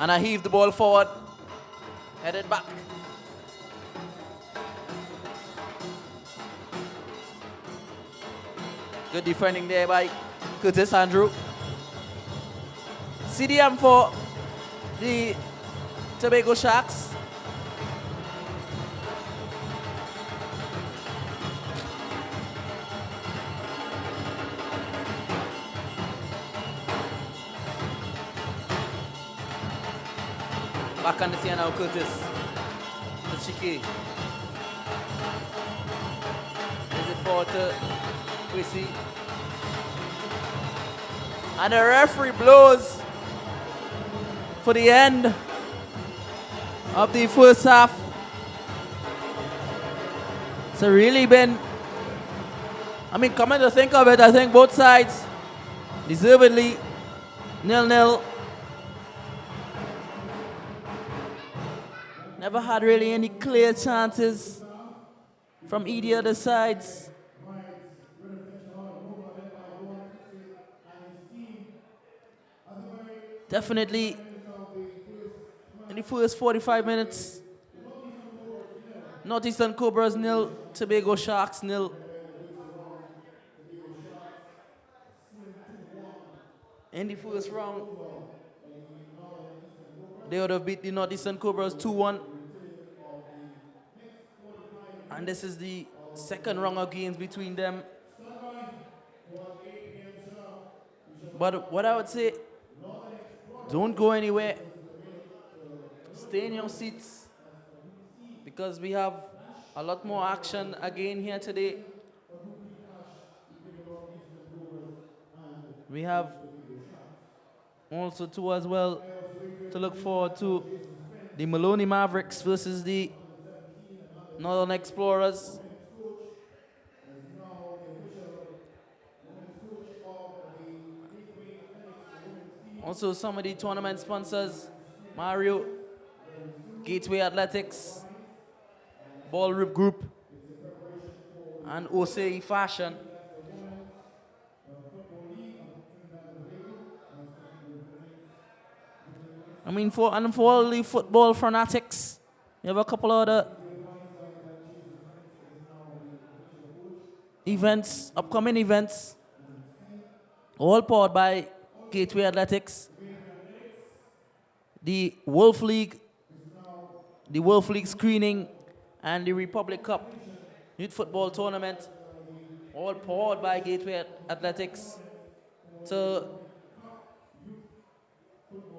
And I heave the ball forward, headed back. Good defending there by Curtis Andrew. CDM for the Tobago Sharks. Back on the scene now, Curtis. To Chike. Is it forward to Quissy? And the referee blows for the end of the first half. It's really been, coming to think of it, I think both sides deservedly 0-0. Never had really any clear chances from either of the sides. Definitely in the first 45 minutes, Northeastern Cobras 0, Tobago Sharks 0. In the first round, they would have beat the Northeastern Cobras 2-1. And this is the second round of games between them. But what I would say, don't go anywhere. Stay in your seats because we have a lot more action again here today. We have also too as well to look forward to the Maloney Mavericks versus the Northern Explorers. Also some of the tournament sponsors, Mario, Gateway Athletics, Ball Rip Group, and OCE Fashion. For all the football fanatics, you have a couple other events, upcoming events, all powered by Gateway Athletics. The Wolf League screening, and the Republic Cup Youth Football Tournament, all powered by Gateway Athletics. So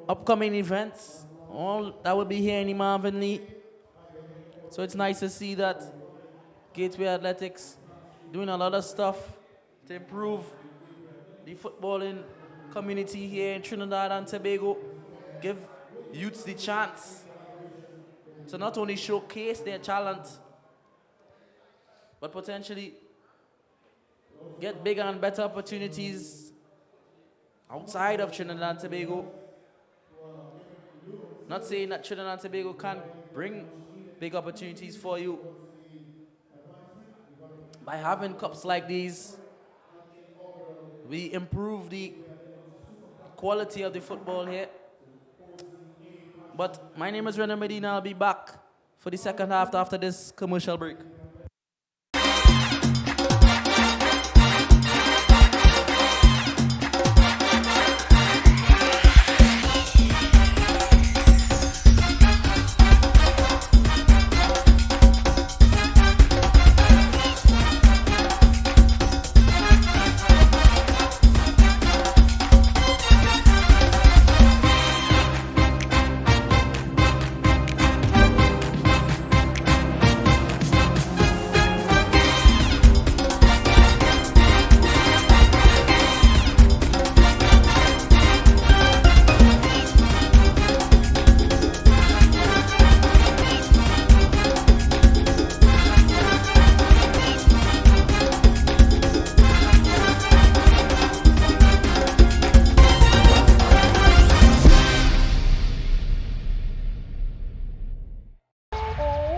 upcoming events, all that will be here in the Marvin Lee. So it's nice to see that Gateway Athletics doing a lot of stuff to improve the footballing community here in Trinidad and Tobago, give youths the chance to not only showcase their talent, but potentially get bigger and better opportunities outside of Trinidad and Tobago. Not saying that Trinidad and Tobago can't bring big opportunities for you. By having cups like these, we improve the quality of the football here. But my name is Renan Medina. I'll be back for the second half after this commercial break.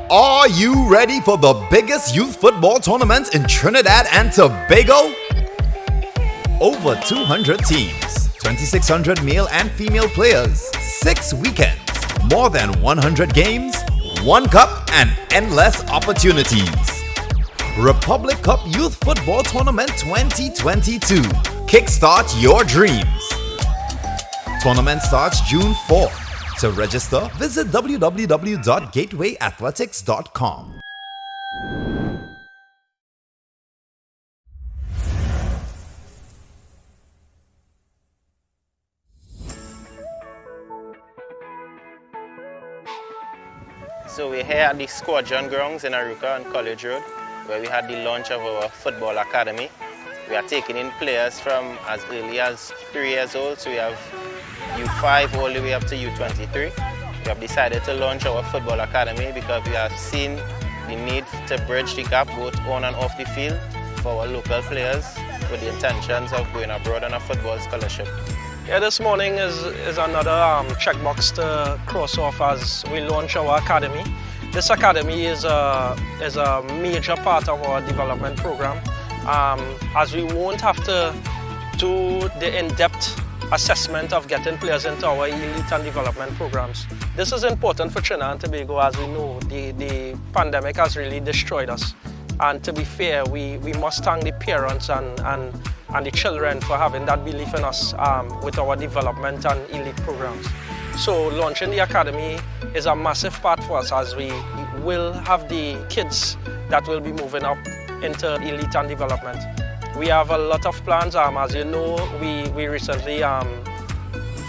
Are you ready for the biggest youth football tournament in Trinidad and Tobago? Over 200 teams, 2,600 male and female players, 6 weekends, more than 100 games, 1 cup, and endless opportunities. Republic Cup Youth Football Tournament 2022. Kickstart your dreams. Tournament starts June 4th. To register, visit www.gatewayathletics.com.
So we're here at the Squadron Grounds in Aruka on College Road, where we had the launch of our football academy. We are taking in players from as early as 3 years old, so we have U5 all the way up to U23. We have decided to launch our football academy because we have seen the need to bridge the gap both on and off the field for our local players with the intentions of going abroad on a football scholarship.
Yeah, this morning is another checkbox to cross off as we launch our academy. This academy is a major part of our development program, as we won't have to do the in-depth assessment of getting players into our elite and development programs. This is important for Trinidad and Tobago. As we know, the pandemic has really destroyed us. And to be fair, we must thank the parents and the children for having that belief in us with our development and elite programs. So launching the academy is a massive part for us, as we will have the kids that will be moving up into elite and development. We have a lot of plans. As you know, we recently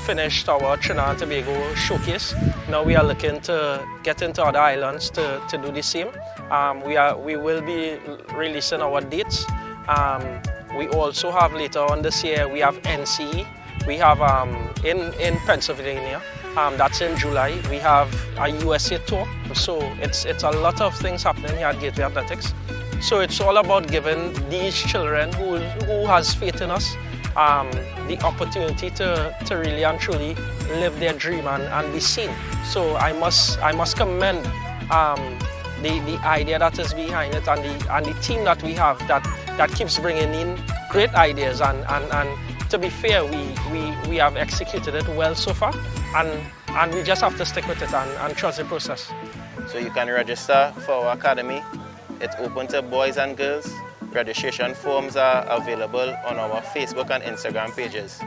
finished our Trinidad and Tobago showcase. Now we are looking to get into other islands to do the same. We will be releasing our dates. We also have later on this year, we have NCE. We have in Pennsylvania, that's in July. We have a USA tour. So it's a lot of things happening here at Gateway Athletics. So it's all about giving these children who has faith in us the opportunity to really and truly live their dream and be seen. So I must commend the idea that is behind it and the team that we have that keeps bringing in great ideas, and to be fair, we have executed it well so far, and we just have to stick with it and trust the process.
So you can register for our academy. It's open to boys and girls. Registration forms are available on our Facebook and Instagram pages.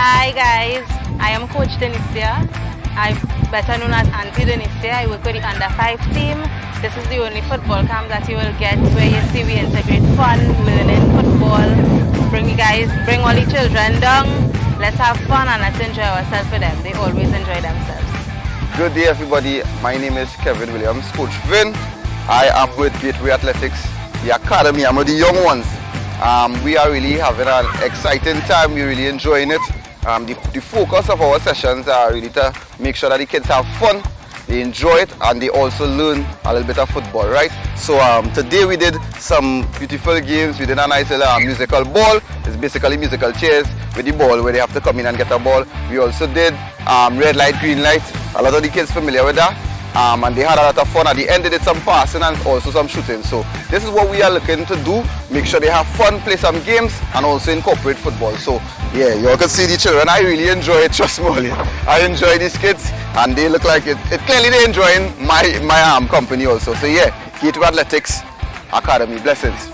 Hi guys, I am Coach Denicia. I'm better known as Auntie Denicia. I work with the under-5 team. This is the only football camp that you will get where you see we integrate fun, learning football. Bring all the children down. Let's have fun and let's enjoy ourselves with them. They always enjoy themselves.
Good day everybody, my name is Kevin Williams, Coach Vin. I am with Gateway Athletics, the academy. I'm with the young ones. We are really having an exciting time, we're really enjoying it. The focus of our sessions are really to make sure that the kids have fun, they enjoy it, and they also learn a little bit of football, right? So today we did some beautiful games. We did a nice little musical ball. It's basically musical chairs with the ball where they have to come in and get a ball. We also did red light, green light. A lot of the kids familiar with that. And they had a lot of fun. At the end they did some passing and also some shooting. So this is what we are looking to do. Make sure they have fun, play some games, and also incorporate football. So yeah, you all can see the children. I really enjoy it, trust me. I enjoy these kids and they look like it clearly they're enjoying my company also. So yeah, Gateway Athletics Academy, blessings.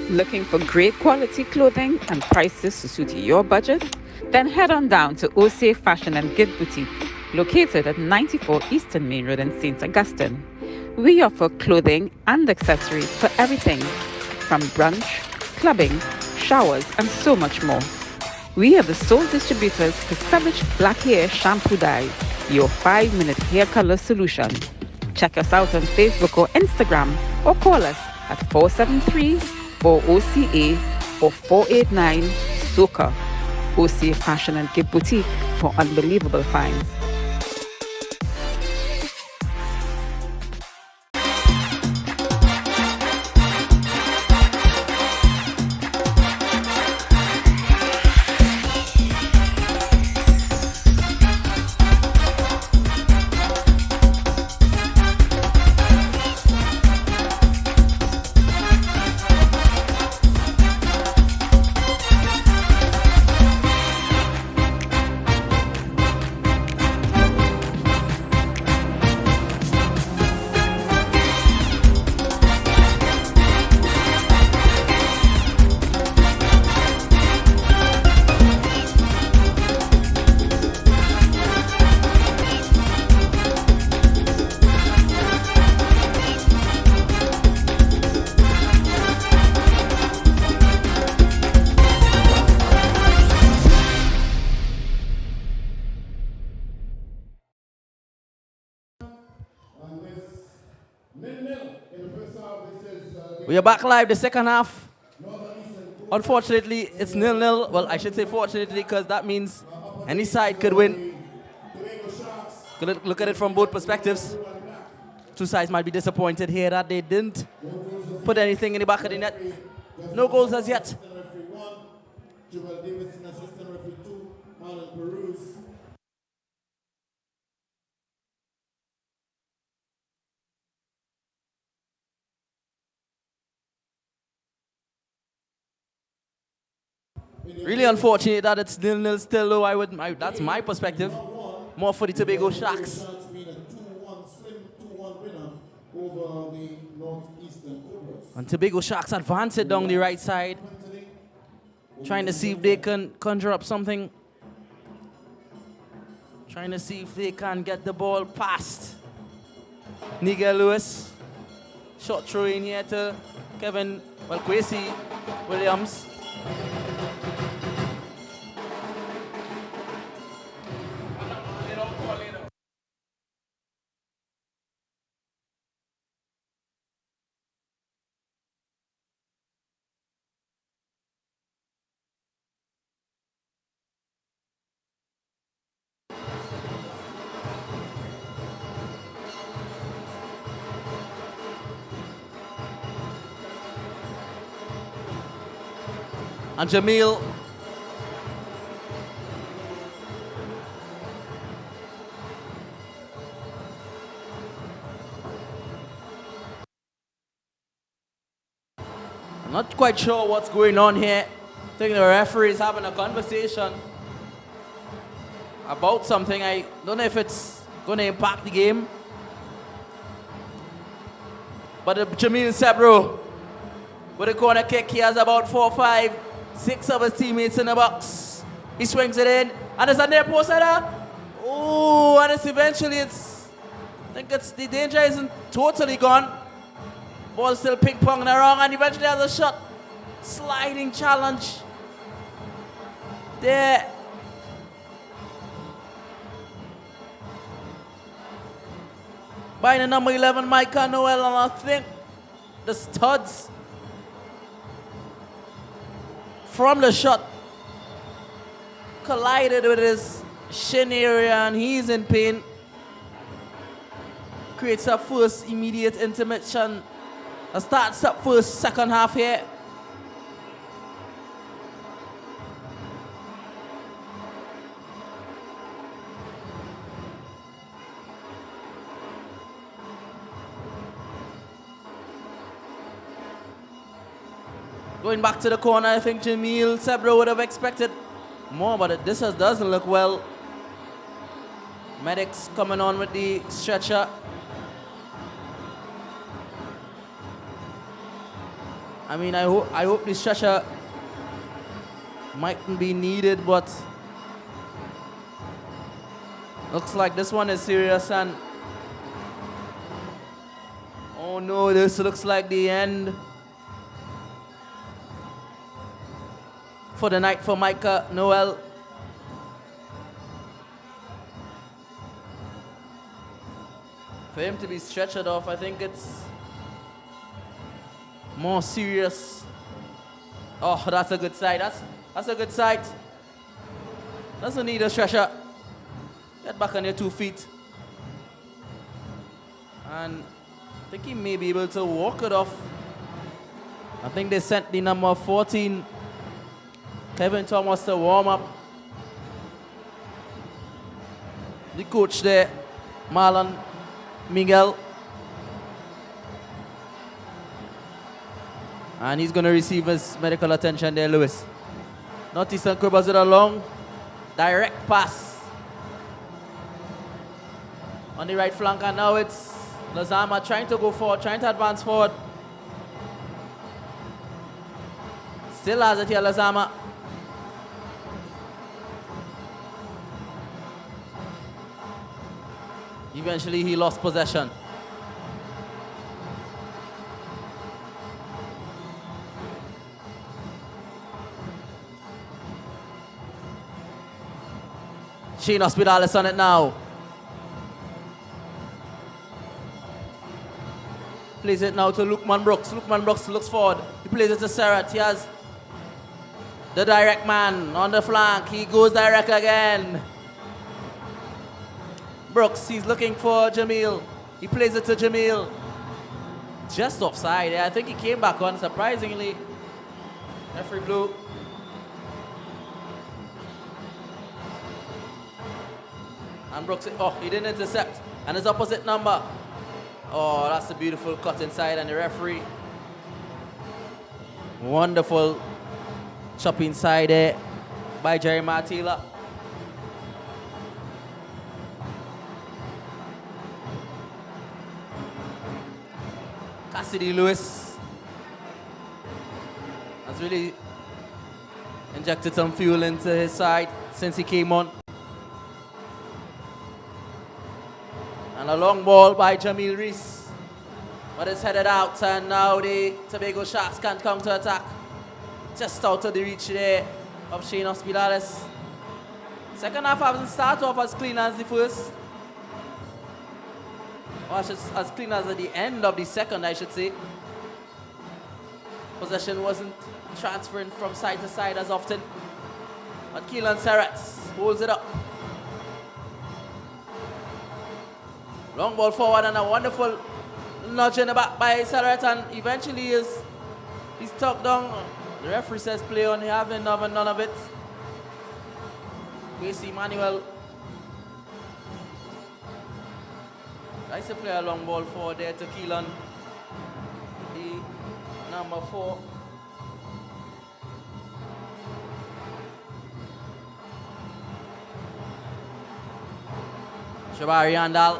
Looking for great quality clothing and prices to suit your budget? Then head on down to OCA Fashion and Gift Boutique, located at 94 Eastern Main Road in St. Augustine. We offer clothing and accessories for everything, from brunch, clubbing, showers, and so much more. We are the sole distributors for Savage Black Hair Shampoo Dye, your 5-minute hair color solution. Check us out on Facebook or Instagram, or call us at 473-4OCA or 489-SOCA. OCA Fashion and Gift Boutique for unbelievable finds.
We are back live the second half. Unfortunately, it's 0-0. Well, I should say fortunately, because that means any side could win. Could look at it from both perspectives. Two sides might be disappointed here that they didn't put anything in the back of the net. No goals as yet. Really unfortunate that it's 0-0 still, though. That's my perspective. More for the Tobago Sharks. And Tobago Sharks advance it down the right side. Trying to see if they can conjure up something. Trying to see if they can get the ball past Nigel Lewis. Short throw in here to Kwesi Williams. And Jamil. I'm not quite sure what's going on here. I think the referee is having a conversation about something. I don't know if it's going to impact the game. But Jamil Sebro with a corner kick, he has about 4, 5, 6 of his teammates in the box. He swings it in, and there's a near post header. Oh, and I think the danger isn't totally gone. Ball still ping-ponging around, and eventually has a shot. Sliding challenge. There. By the number 11, Micah Noel, and I think the studs from the shot collided with his shin area, and he's in pain. Creates a first immediate intermission. Starts up first second half here. Going back to the corner, I think Jamil Sebro would have expected more, but this doesn't look well. Medics coming on with the stretcher. I mean, I hope the stretcher mightn't be needed, but looks like this one is serious. And oh no, this looks like the end for the night for Micah Noel. For him to be stretchered off, I think it's more serious. Oh, that's a good sight. That's a good sight. Doesn't need a stretcher. Get back on your 2 feet. And I think he may be able to walk it off. I think they sent the number 14, Kevin Thomas, to warm up. The coach there, Marlon Miguel. And he's going to receive his medical attention there, Lewis. Northeastern Cobras with a long, direct pass on the right flank. And now it's Lazama trying to go forward, trying to advance forward. Still has it here, Lazama. Eventually, he lost possession. Shane Hospitalis on it now. Plays it now to Lukman Brooks. Lukman Brooks looks forward. He plays it to Serrat. He has the direct man on the flank. He goes direct again. Brooks, he's looking for Jamil. He plays it to Jamil. Just offside. I think he came back on, surprisingly. Referee blew. And Brooks, oh, he didn't intercept. And his opposite number. Oh, that's a beautiful cut inside, and the referee. Wonderful chop inside there by Jerry Martila. Cassidy Lewis has really injected some fuel into his side since he came on. And a long ball by Jamil Reese. But it's headed out, and now the Tobago Sharks can counter-attack. Just out of the reach there of Shane Hospitales. Second half hasn't started off as clean as the first. Or as clean as at the end of the second, I should say. Possession wasn't transferring from side to side as often. But Keelan Serrat holds it up. Long ball forward and a wonderful nudge in the back by Serrat, and eventually he's tucked down. The referee says play on, having none of it. Casey Manuel tries to play a long ball forward there to Keelan, the number 4. Shabari Andal.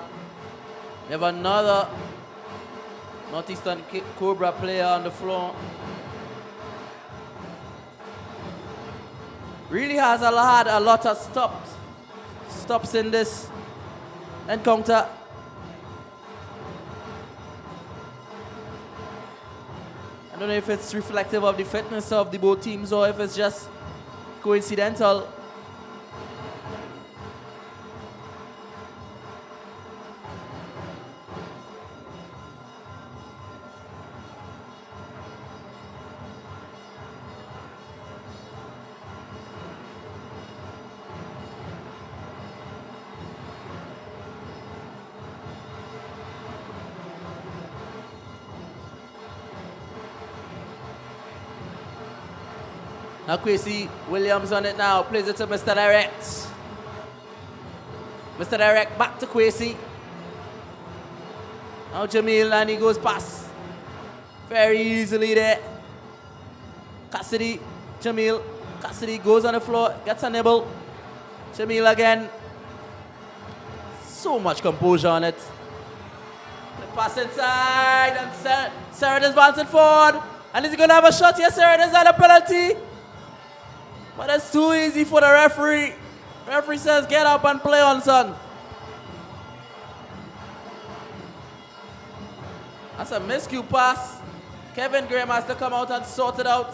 We have another Northeastern Cobra player on the floor. Really has had a lot of stops in this encounter. I don't know if it's reflective of the fitness of the both teams or if it's just coincidental. Now Quincy Williams on it now, plays it to Mr. Direct. Mr. Direct back to Quincy. Now Jamil, and he goes past very easily there. Cassidy, Jamil, Cassidy goes on the floor, gets a nibble. Jamil again. So much composure on it. The pass inside, and Serrat is bouncing forward. And is he going to have a shot? Yes, Serrat is at a penalty. But it's too easy for the referee. Referee says, get up and play on, son. That's a miscue pass. Kevin Graham has to come out and sort it out.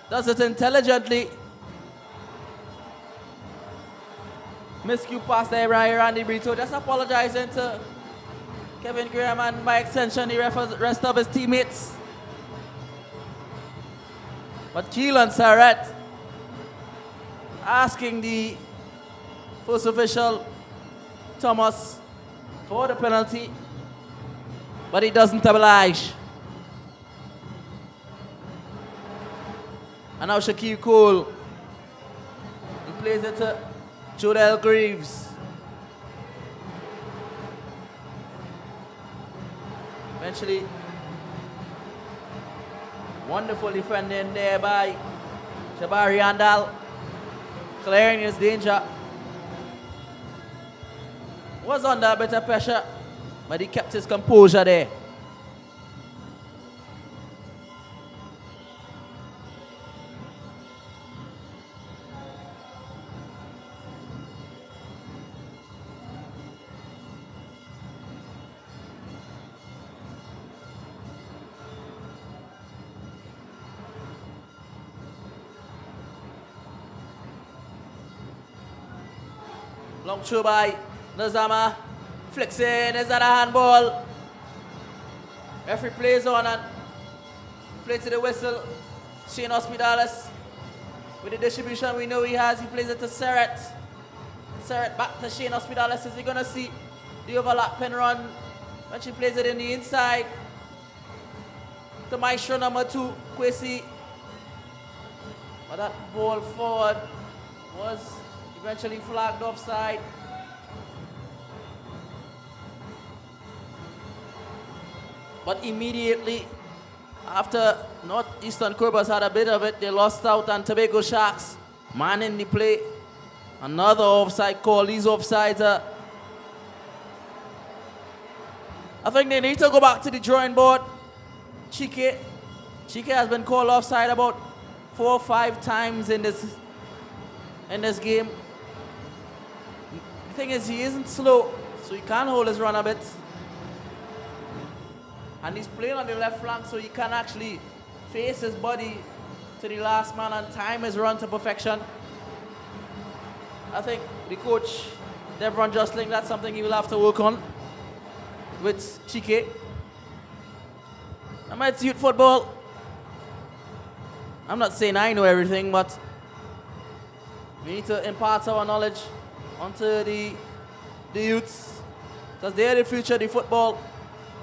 Does it intelligently. Miscue pass there by Randy Brito. Just apologizing to Kevin Graham and by extension the rest of his teammates. But Keelan Serrat asking the first official, Thomas, for the penalty, but he doesn't oblige. And now Shaquille Cole, he plays it to Jodel Greaves. Eventually, wonderful defending there by Shabari Andal, clearing his danger. Was under a bit of pressure, but he kept his composure there. Long throw by Nazama. Flicks in. Is that a handball? Referee plays on and plays to the whistle. Shane Hospitalis with the distribution we know he has. He plays it to Serret. Serret back to Shane Hospitalis. Is he going to see the overlap pin run when she plays it in the inside? To Maestro number 2, Kwesi. But that ball forward was eventually flagged offside. But immediately after Northeastern Cobras had a bit of it, they lost out and Tobago Sharks man in the play. Another offside call. These offsides are... I think they need to go back to the drawing board. Chike has been called offside about 4 or 5 times in this game. The thing is, he isn't slow, so he can't hold his run a bit. And he's playing on the left flank, so he can actually face his body to the last man and time his run to perfection. I think the coach, Devon Jostling, that's something he will have to work on with Chike. It's youth football. I'm not saying I know everything, but we need to impart our knowledge onto the youths, because they're the future of the football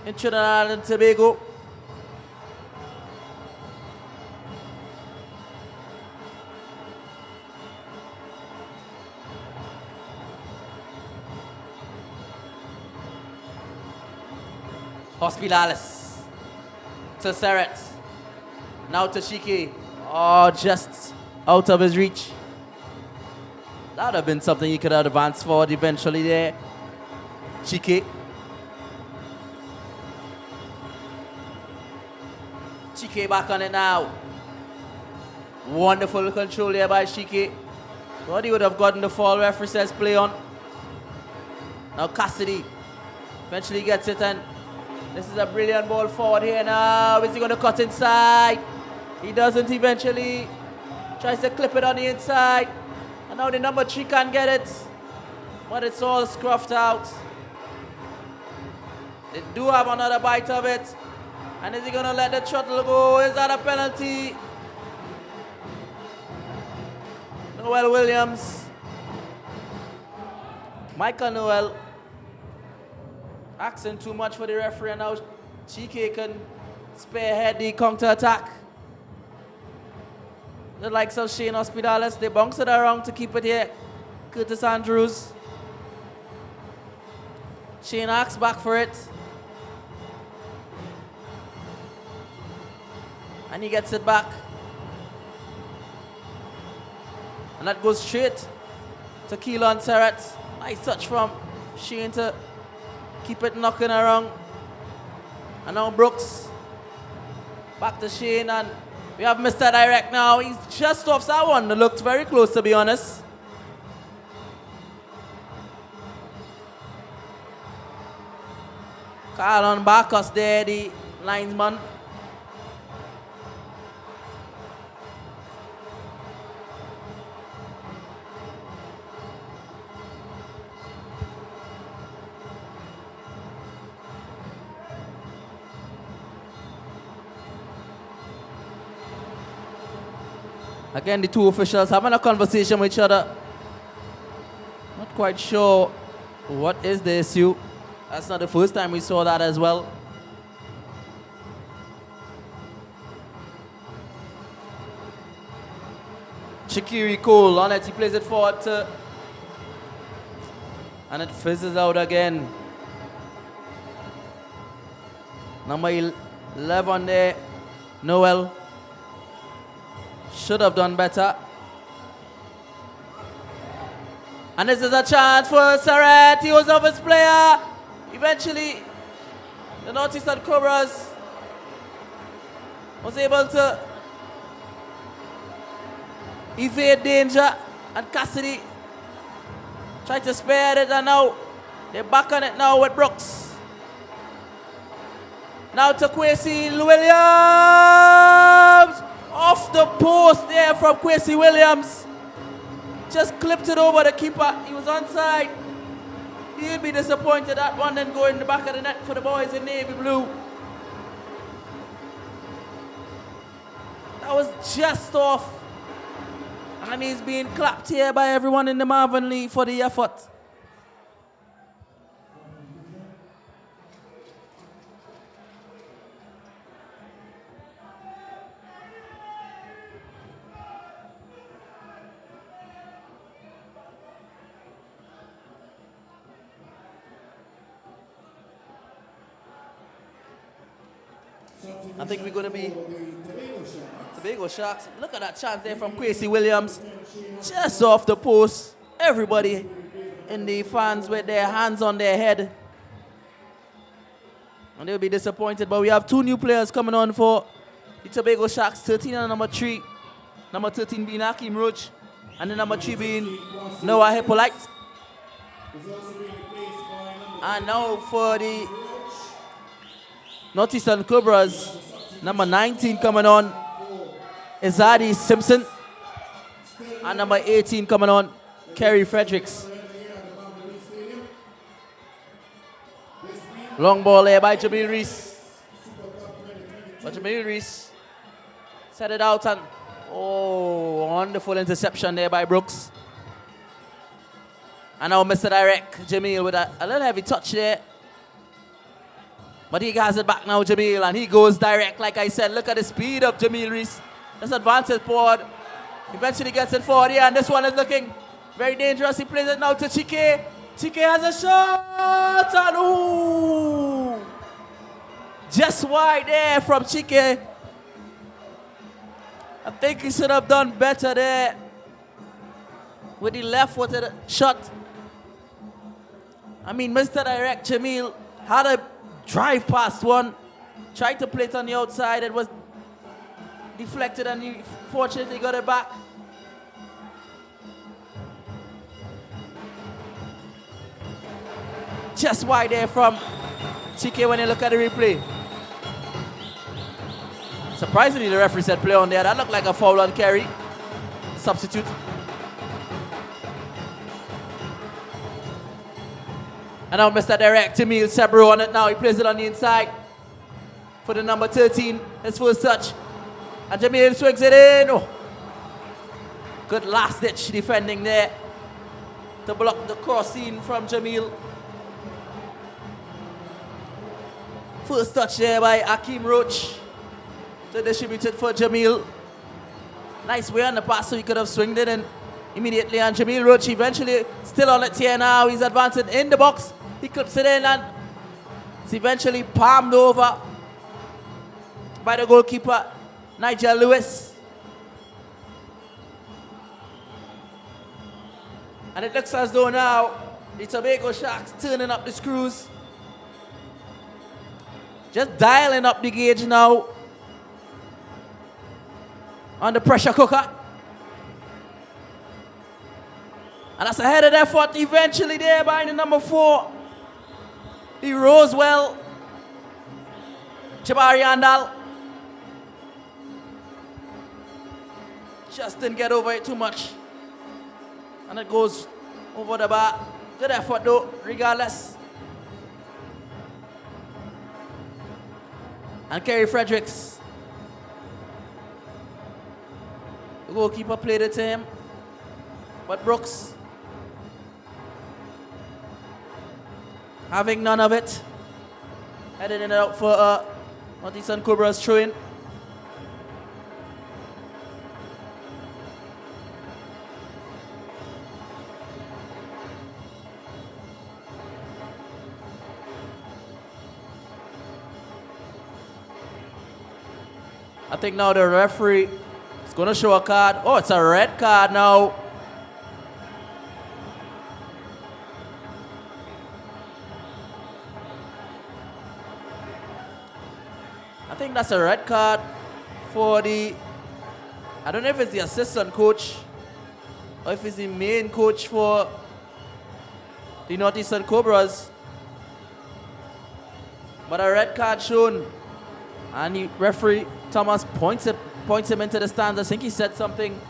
in Trinidad and Tobago. Hospitalis to Serret. Now to Chike. Oh, just out of his reach. That would have been something he could have advanced forward eventually there. Chike. Chike back on it now. Wonderful control there by Chike. Thought he would have gotten the fall. Referee says play on. Now Cassidy eventually gets it, and this is a brilliant ball forward here now. Is he going to cut inside? He doesn't eventually. Tries to clip it on the inside. And now the number 3 can't get it. But it's all scruffed out. They do have another bite of it. And is he going to let the shuttle go? Is that a penalty? Noel Williams. Michael Noel asking too much for the referee, and now Chike can spearhead the counter-attack. The likes of Shane Hospitalis, they bounce it around to keep it here. Curtis Andrews. Shane asks back for it. And he gets it back. And that goes straight to Keelan Serret. Nice touch from Shane to keep it knocking around. And now Brooks. Back to Shane, and we have Mr. Direct now. He's just off that one. It looked very close, to be honest. Carlon Barkos there, the linesman. Again, the two officials having a conversation with each other. Not quite sure what is the issue. That's not the first time we saw that as well. Shakiri Cole on it. He plays it forward to... And it fizzes out again. Number 11 there, Noel. Should have done better. And this is a chance for Serret. He was off his player. Eventually, the Northeastern Cobras was able to evade danger. And Cassidy tried to spare it, and now they're back on it now with Brooks. Now to Kwesi Williams. Off the post there from Kwesi Williams. Just clipped it over the keeper. He was onside. He'll be disappointed that one didn't go in the back of the net for the boys in navy blue. That was just off. And he's being clapped here by everyone in the Marvin League for the effort. I think we're going to be Tobago Sharks. Look at that chance there from Quasey Williams. Just off the post. Everybody in the fans with their hands on their head. And they'll be disappointed. But we have two new players coming on for the Tobago Sharks. 13 and number 3. Number 13 being Hakeem Roach. And the number 3 being Noah Hippolyte. And now for the Northeastern Cobras, number 19 coming on is Zadie Simpson. And number 18 coming on, Kerry Fredericks. Long ball there by Jamil Reese. But Jamil Reese set it out and, oh, wonderful interception there by Brooks. And now Mr. Direct, Jamil with a little heavy touch there. But he has it back now, Jamil, and he goes direct, like I said. Look at the speed of Jamil Reese. That's advances forward. Eventually gets it forward here, and this one is looking very dangerous. He plays it now to Chike. Chike has a shot, and ooh! Just wide there from Chike. I think he should have done better there with the left-footed shot. I mean, Mr. Direct, Jamil, had a drive past one, tried to play it on the outside. It was deflected and he fortunately got it back. Just wide there from Chike when you look at the replay. Surprisingly, the referee said play on there. That looked like a foul on Kerry. Substitute. And now Mr. Direct, Jamil Sebro on it now. He plays it on the inside for the number 13. His first touch. And Jamil swings it in. Oh. Good last-ditch defending there to block the crossing from Jamil. First touch there by Hakeem Roach to distribute it for Jamil. Nice way on the pass so he could have swinged it in immediately. And Jamil Roach eventually still on it here now. He's advancing in the box. He clips it in and it's eventually palmed over by the goalkeeper, Nigel Lewis. And it looks as though now the Tobago Sharks turning up the screws. Just dialing up the gauge now on the pressure cooker. And that's a headed effort eventually there by the number 4. He rose well. Jabari Andal. Just didn't get over it too much. And it goes over the bar. Good effort though, regardless. And Kerry Fredericks. The goalkeeper played it to him. But Brooks, having none of it, headed it out for Northeastern Cobras throw-in. I think now the referee is going to show a card. Oh, it's a red card now. I think that's a red card for the, I don't know if it's the assistant coach or if it's the main coach for the Northeastern Cobras. But a red card shown. And the referee, Thomas, points him into the stands. I think he said something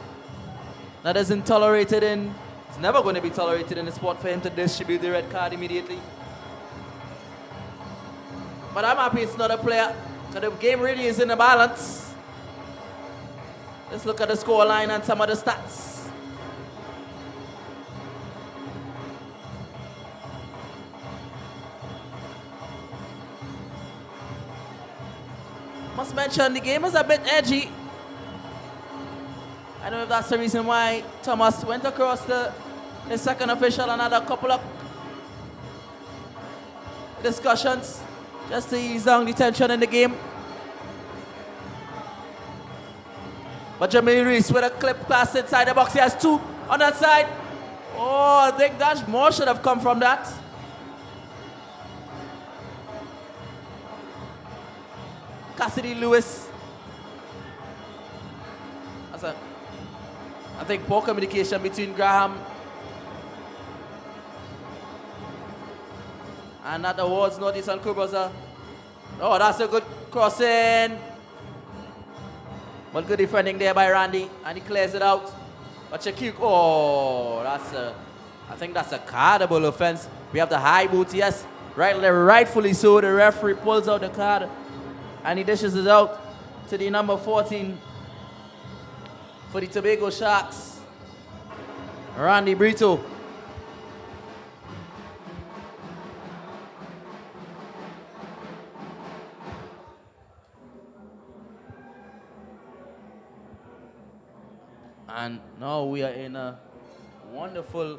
that isn't tolerated in, it's never going to be tolerated in the sport for him to distribute the red card immediately. But I'm happy it's not a player. So the game really is in the balance. Let's look at the score line and some of the stats. Must mention the game is a bit edgy. I don't know if that's the reason why Thomas went across the second official and had a couple of discussions just to ease down the tension in the game. But Jamil Reese with a clip pass inside the box. He has two on that side. Oh, I think that more should have come from that. Cassidy Lewis. I think poor communication between Graham and that awards notice on Cobras. Oh, that's a good crossing. But good defending there by Randy, and he clears it out. But Shaquille, oh, I think that's a cardable offense. We have the high boots, yes, rightfully so. The referee pulls out the card, and he dishes it out to the number 14 for the Tobago Sharks, Randy Brito. And now we are in a wonderful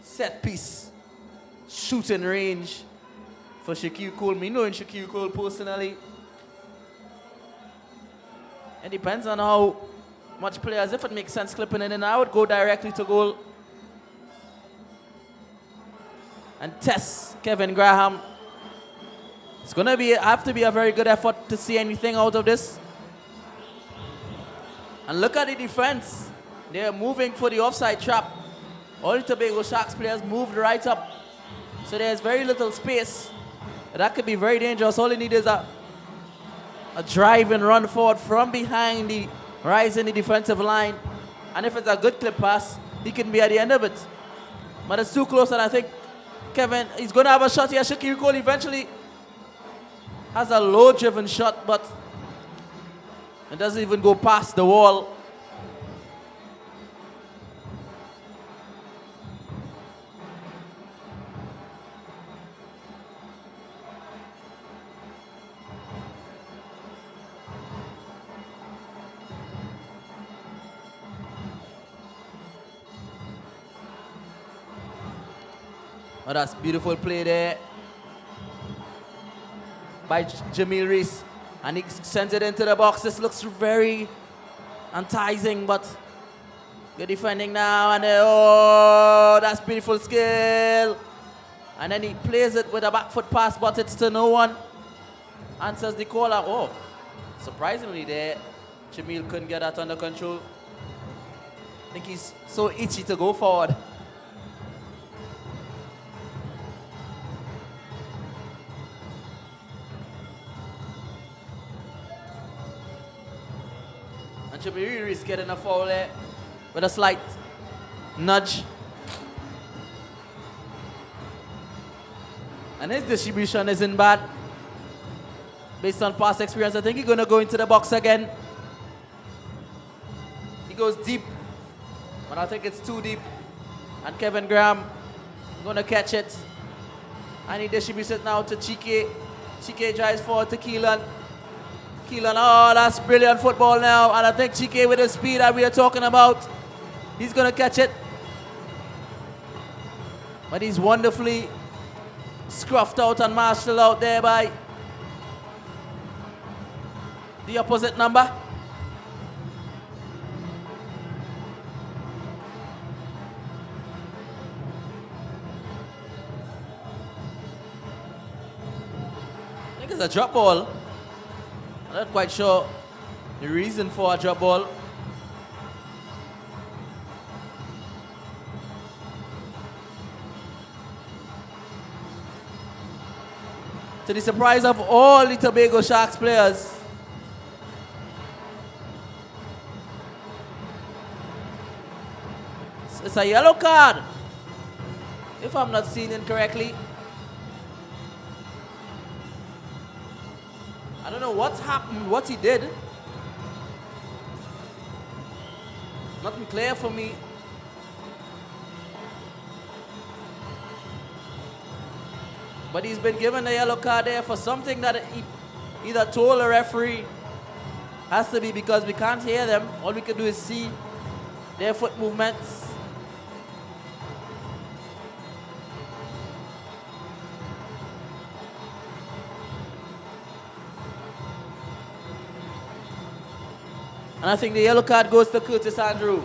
set piece shooting range for Shaquille Cole. Me knowing Shaquille Cole personally, it depends on how much players, if it makes sense clipping it in, I would go directly to goal and test Kevin Graham. It's gonna have to be a very good effort to see anything out of this. And look at the defense. They're moving for the offside trap. All the Tobago Sharks players moved right up. So there's very little space. That could be very dangerous. All you need is a drive and run forward from behind the rise in the defensive line. And if it's a good clip pass, he can be at the end of it. But it's too close, and I think Kevin, he's going to have a shot here. Shaquille Cole eventually has a low-driven shot, but it doesn't even go past the wall. Oh, that's beautiful play there by Jamil Reese. And he sends it into the box. This looks very enticing, but good defending now. And oh, that's beautiful skill. And then he plays it with a back foot pass, but it's to no one. Answers the call out. Oh, surprisingly there, Jamil couldn't get that under control. I think he's so itchy to go forward. Jamil Reese getting a foul there with a slight nudge. And his distribution isn't bad. Based on past experience, I think he's going to go into the box again. He goes deep, but I think it's too deep. And Kevin Graham going to catch it. And he distributes it now to Chike. Chike drives forward to Keelan. Keelan, oh, that's brilliant football now. And I think Chike, with the speed that we are talking about, he's going to catch it. But he's wonderfully scruffed out and marshaled out there by the opposite number. I think it's a drop ball. I'm not quite sure the reason for a drop ball. To the surprise of all the Tobago Sharks players, it's a yellow card, if I'm not seeing it correctly. I don't know what happened, what he did. Nothing clear for me. But he's been given a yellow card there for something that he either told the referee. Has to be because we can't hear them. All we can do is see their foot movements. And I think the yellow card goes to Curtis Andrew.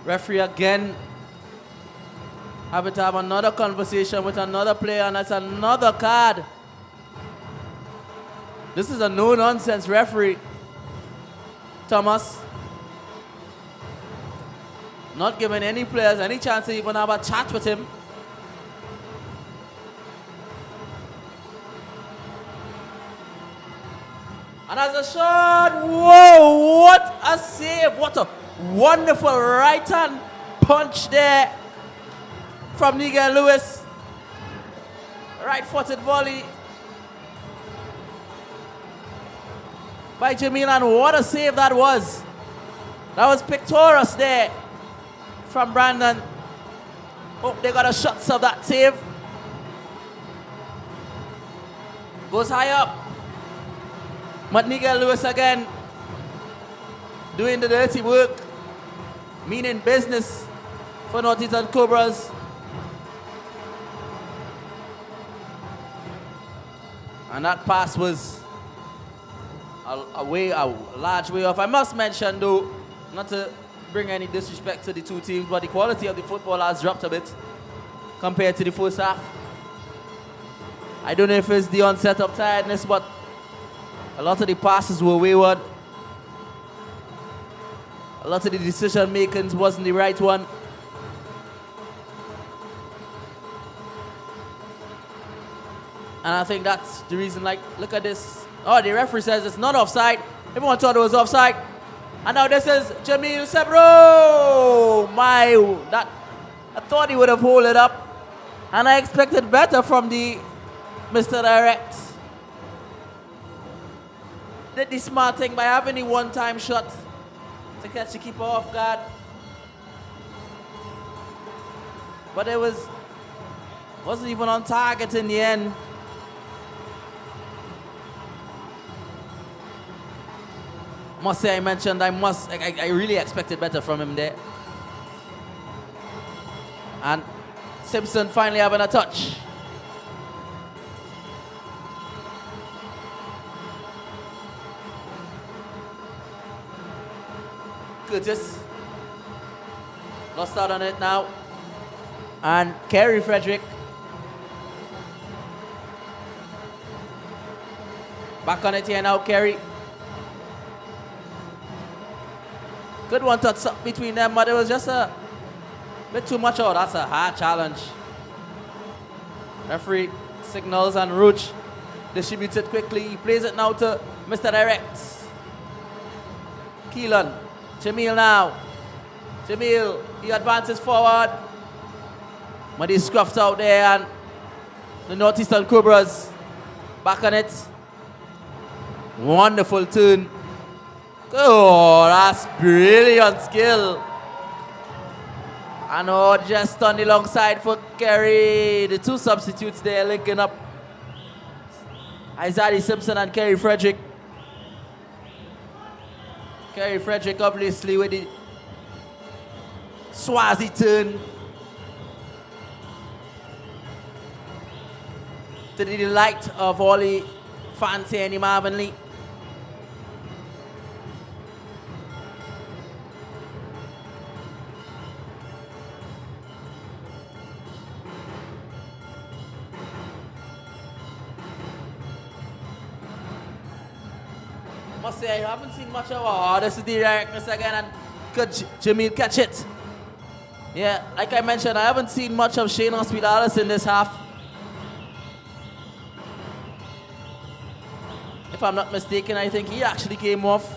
Referee again having to have another conversation with another player, and that's another card. This is a no-nonsense referee, Thomas. Not giving any players any chance to even have a chat with him. And as a shot, whoa, what a save, what a wonderful right hand punch there from Nigel Lewis. Right-footed volley by Jamil, and what a save that was. That was pictorious there from Brandon. Oh, they got a shot of that save. Goes high up. But Nigel Lewis again doing the dirty work, meaning business for Northeastern Cobras. And that pass was a large way off. I must mention though, not to bring any disrespect to the two teams, but the quality of the football has dropped a bit compared to the first half. I don't know if it's the onset of tiredness, but a lot of the passes were wayward. A lot of the decision makings wasn't the right one. And I think that's the reason, like, look at this. Oh, the referee says it's not offside. Everyone thought it was offside. And now this is Jamil Sebro. I thought he would have held it up. And I expected better from the Mr. Direct. Did the smart thing by having the one-time shot to catch the keeper off guard. But it wasn't even on target in the end. Must say, I mentioned I really expected better from him there. And Simpson finally having a touch. Curtis lost out on it now. And Kerry Frederick back on it here now, Kerry. Good one touch up between them, but it was just a bit too much. Oh, that's a hard challenge. Referee signals and Roach distributes it quickly. He plays it now to Mr. Direct. Keelan. Jamil now. Jamil, he advances forward. But he's scuffed out there, and the Northeastern Cobras back on it. Wonderful turn. Oh, that's brilliant skill. And oh, just on the long side for Kerry. The two substitutes there linking up. Isaiah Simpson and Kerry Frederick. Kerry Frederick obviously with the Swazi turn. To the delight of all the fans here in Marvin Lee. must say, I haven't seen much of this is the directness again, and could Jamil catch it? Yeah, like I mentioned, I haven't seen much of Shane Hospitalis in this half. If I'm not mistaken, I think he actually came off.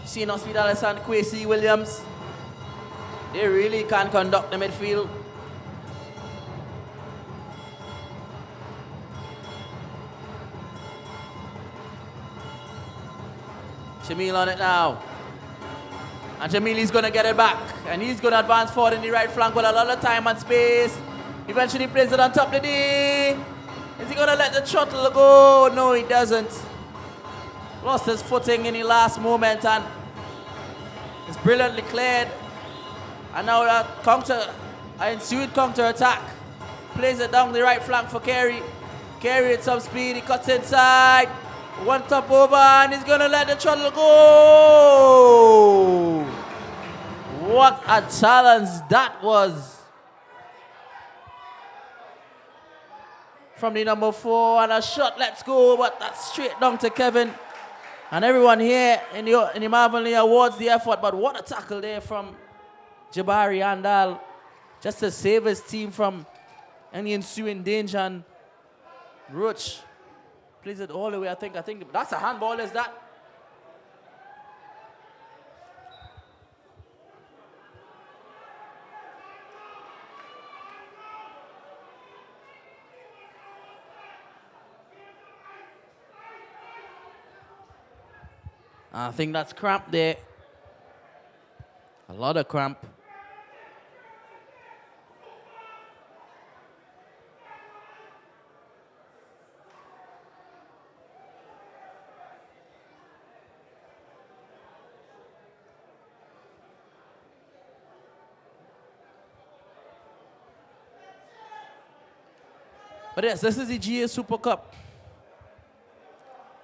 Shane Hospitalis and Kwesi Williams, they really can't conduct the midfield. Jamil on it now. And Jamil is going to get it back. And he's going to advance forward in the right flank with a lot of time and space. Eventually plays it on top of the D. Is he going to let the shuttle go? No, he doesn't. Lost his footing in the last moment and it's brilliantly cleared. And now an ensued counter attack. Plays it down the right flank for Carey. Carey at some speed, he cuts inside. One top over and he's gonna let the shuttle go. What a challenge that was. From the number 4 and a shot, let's go, but that's straight down to Kevin. And everyone here in the Marvin Lee awards the effort, but what a tackle there from Jabari Andal, just to save his team from any ensuing danger. And Roach plays it all the way. I think that's a handball, is that? I think that's cramp there. A lot of cramp. But yes, this is the GA Super Cup.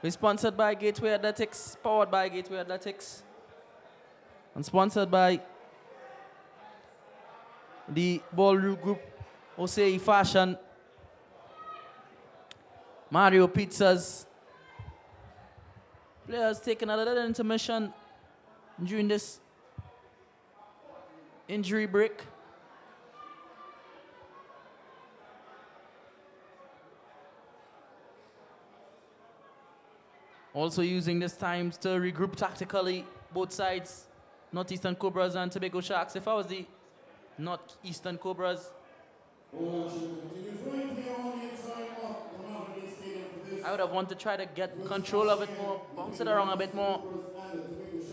We're sponsored by Gateway Athletics, powered by Gateway Athletics, and sponsored by the Ballroom Group, Osei Fashion, Mario Pizzas. Players taking a little intermission during this injury break. Also using this time to regroup tactically, both sides, Northeastern Cobras and Tobago Sharks. If I was the Northeastern Cobras, I would have wanted to try to get control of it more, bounce it around a bit more,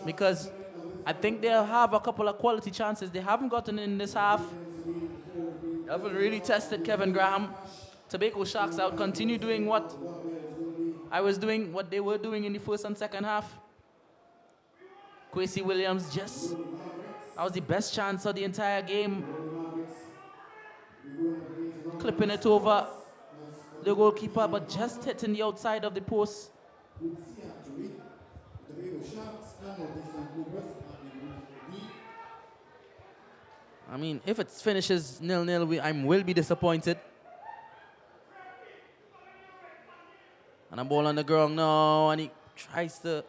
because I think they'll have a couple of quality chances they haven't gotten in this half. They haven't really tested Kevin Graham. Tobago Sharks, I would continue doing what they were doing in the first and second half. Kwesi Williams that was the best chance of the entire game. Clipping it over the goalkeeper, but just hitting the outside of the post. I mean, if it finishes 0-0, I will be disappointed. And a ball on the ground now, and he tries to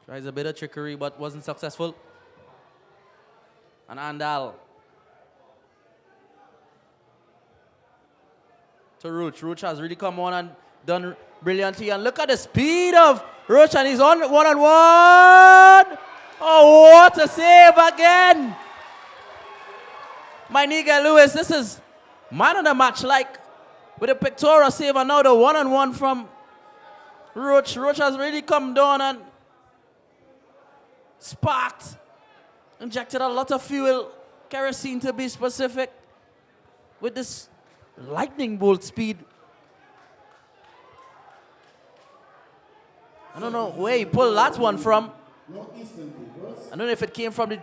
tries a bit of trickery, but wasn't successful. And Andal to Roach. Roach has really come on and done brilliantly. And look at the speed of Roach, and he's on one-on-one. Oh, what a save again! My nigga Lewis, this is man of the match, like with a pectoral save, and now the one-on-one from Roach. Roach has really come down and sparked, injected a lot of fuel, kerosene to be specific, with this lightning bolt speed. I don't know where he pulled that one from. I don't know if it came from the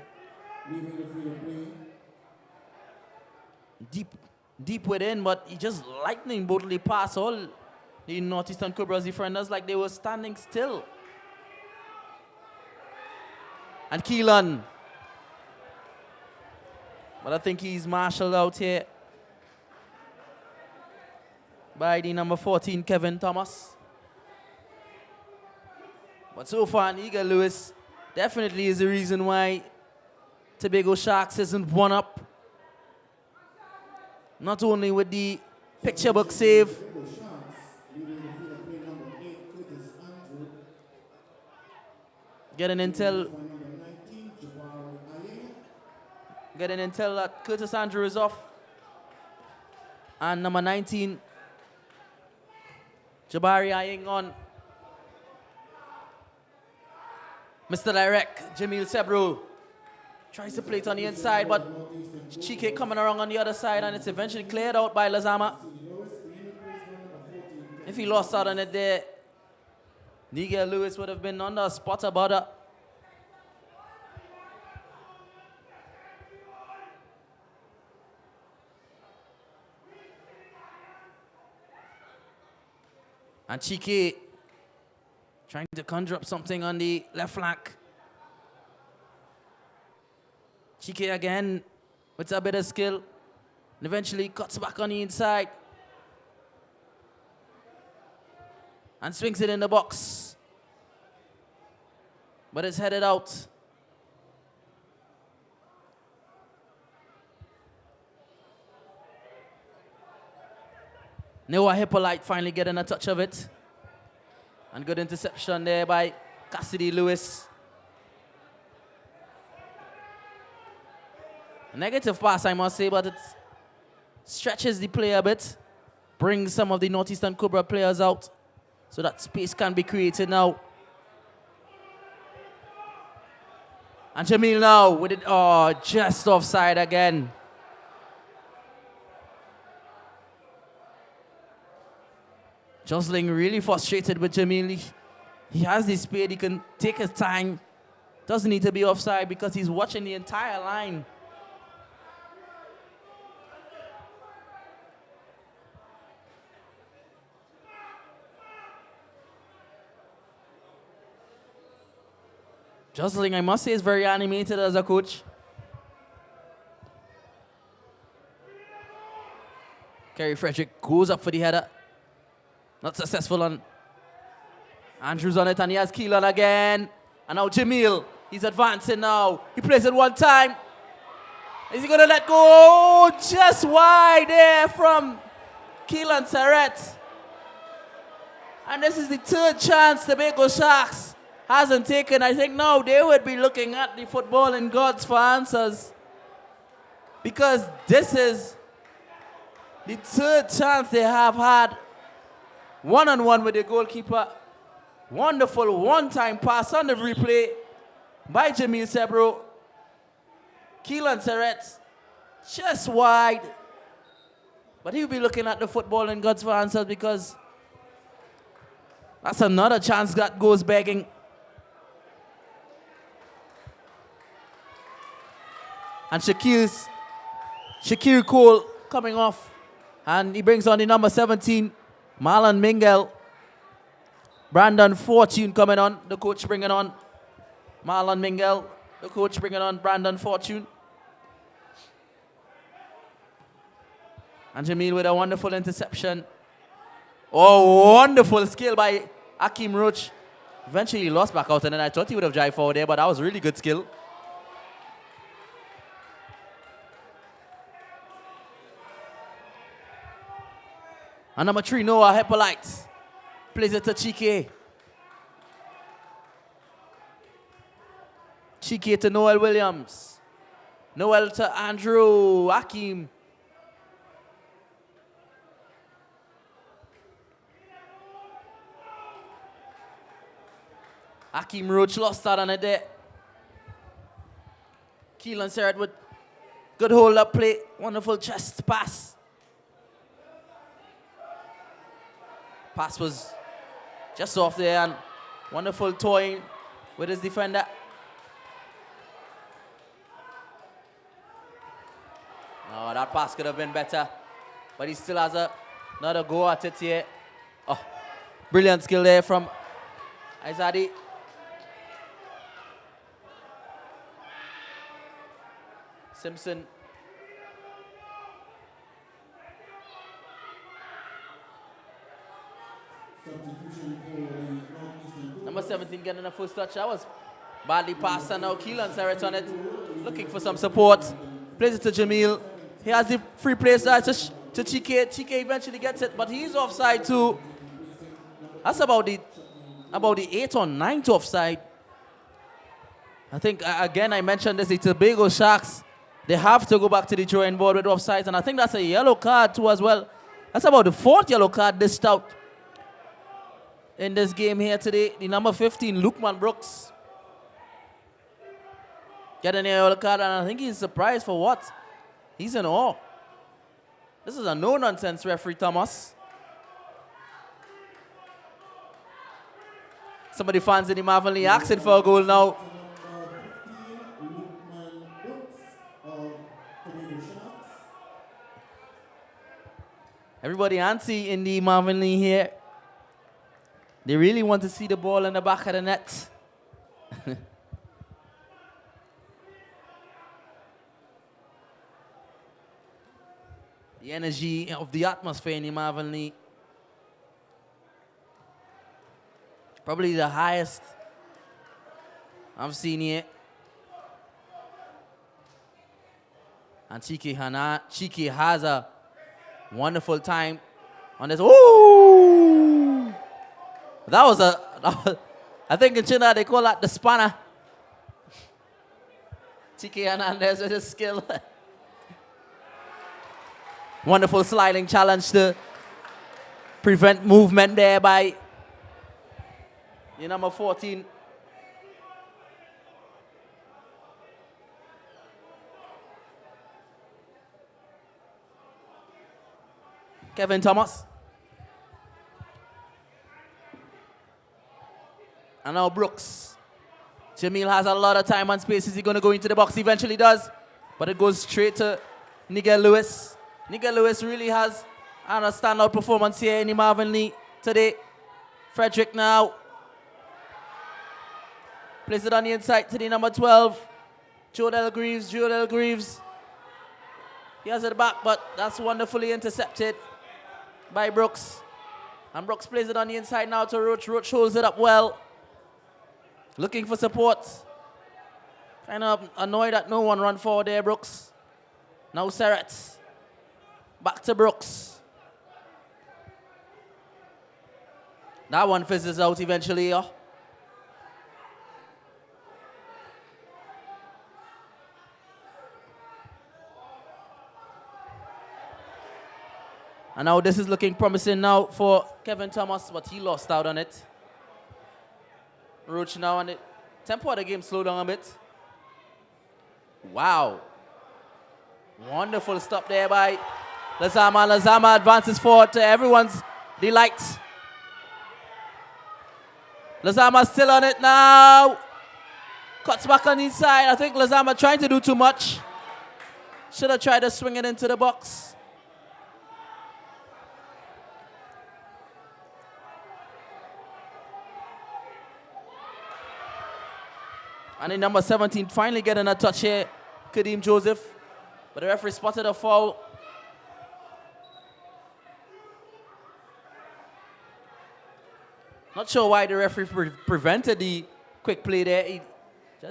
deep within, but he just lightning boltly passed all the Northeastern Cobras defenders like they were standing still. And Keelan. But I think he's marshaled out here by the number 14, Kevin Thomas. But so far, Nigel Lewis definitely is the reason why Tobago Sharks isn't one up. Not only with the picture book save, getting intel that Curtis Andrew is off. And number 19, Jabari eyeing on Mr. Direct, Jamil Sebro. Tries to play it on the inside, but Chike coming around on the other side, and it's eventually cleared out by Lazama. If he lost out on it there, Nigel Lewis would have been under a spot of butter. And Chike trying to conjure up something on the left flank. Chike again with a bit of skill. And eventually cuts back on the inside. And swings it in the box. But it's headed out. Noah Hippolyte finally getting a touch of it. And good interception there by Cassidy Lewis. A negative pass, I must say, but it stretches the play a bit. Brings some of the Northeastern Cobra players out so that space can be created now. And Jamil now with it, just offside again. Jostling really frustrated with Jamil. He has the speed, he can take his time. Doesn't need to be offside because he's watching the entire line. Jostling, I must say, is very animated as a coach. Kerry Frederick goes up for the header. Not successful on Andrews on it, and he has Keelan again. And now Jamil, he's advancing now. He plays it one time. Is he going to let go? Just wide there from Keelan Sarret. And this is the third chance the Tobago Sharks hasn't taken. I think now they would be looking at the footballing gods for answers. Because this is the third chance they have had. One-on-one with the goalkeeper. Wonderful one-time pass on the replay by Jamil Sebro. Keelan Sarret just wide. But he'll be looking at the footballing gods for answers because that's another chance that goes begging. And Shakir Cole coming off. And he brings on the number 17, Marlon Mingel. Brandon Fortune coming on. The coach bringing on Marlon Mingel. The coach bringing on Brandon Fortune. And Jamil with a wonderful interception. Oh, wonderful skill by Akeem Roach. Eventually he lost back out, and then I thought he would have drive forward there, but that was really good skill. And number 3, Noah Hippolyte. Plays it to Chike. Chike to Noel Williams. Noel to Andrew Akeem. Akeem Roach lost out on it there. Keelan Sarret with good hold-up play. Wonderful chest pass. Pass was just off there, and wonderful toying with his defender. Oh, that pass could have been better, but he still has another go at it here. Oh, brilliant skill there from Izadi. Simpson Number 17 getting a first touch. That was badly passed, and now Keelan Serrett on it. Looking for some support. Plays it to Jamil. He has the free play side to Chike. Chike eventually gets it, but he's offside too. That's about the 8th or 9th offside. I think, again, I mentioned this, the Tobago Sharks, they have to go back to the drawing board with offsides, and I think that's a yellow card too as well. That's about the 4th yellow card dished out in this game here today. The number 15, Lukeman Brooks, getting a yellow card, and I think he's surprised for what? He's in awe. This is a no-nonsense referee, Thomas. Some of the fans in the Marvin Lee asking for a goal now. Everybody antsy in the Marvin Lee here. They really want to see the ball in the back of the net. The energy of the atmosphere in the Marvin Lee. Probably the highest I've seen here. And Chike has a wonderful time on this. Ooh! I think in China they call that the spanner. Chike Hernandez with his skill. Wonderful sliding challenge to prevent movement there by the number 14. Kevin Thomas. And now Brooks. Jamil has a lot of time and space. Is he going to go into the box? He eventually does. But it goes straight to Nigel Lewis. Nigel Lewis really has a standout performance here in the Marvin Lee today. Frederick now plays it on the inside to the number 12. Jodel Greaves. He has it back, but that's wonderfully intercepted by Brooks. And Brooks plays it on the inside now to Roach. Roach holds it up well. Looking for support. Kind of annoyed that no one ran forward there, Brooks. Now Serrett. Back to Brooks. That one fizzles out eventually. And now this is looking promising now for Kevin Thomas, but he lost out on it. Roach now on it. Tempo of the game slowed down a bit. Wow. Wonderful stop there by Lazama. Lazama advances forward to everyone's delight. Lazama still on it now. Cuts back on the inside. I think Lazama trying to do too much. Should have tried to swing it into the box. And in number 17, finally getting a touch here, Kadeem Joseph. But the referee spotted a foul. Not sure why the referee prevented the quick play there.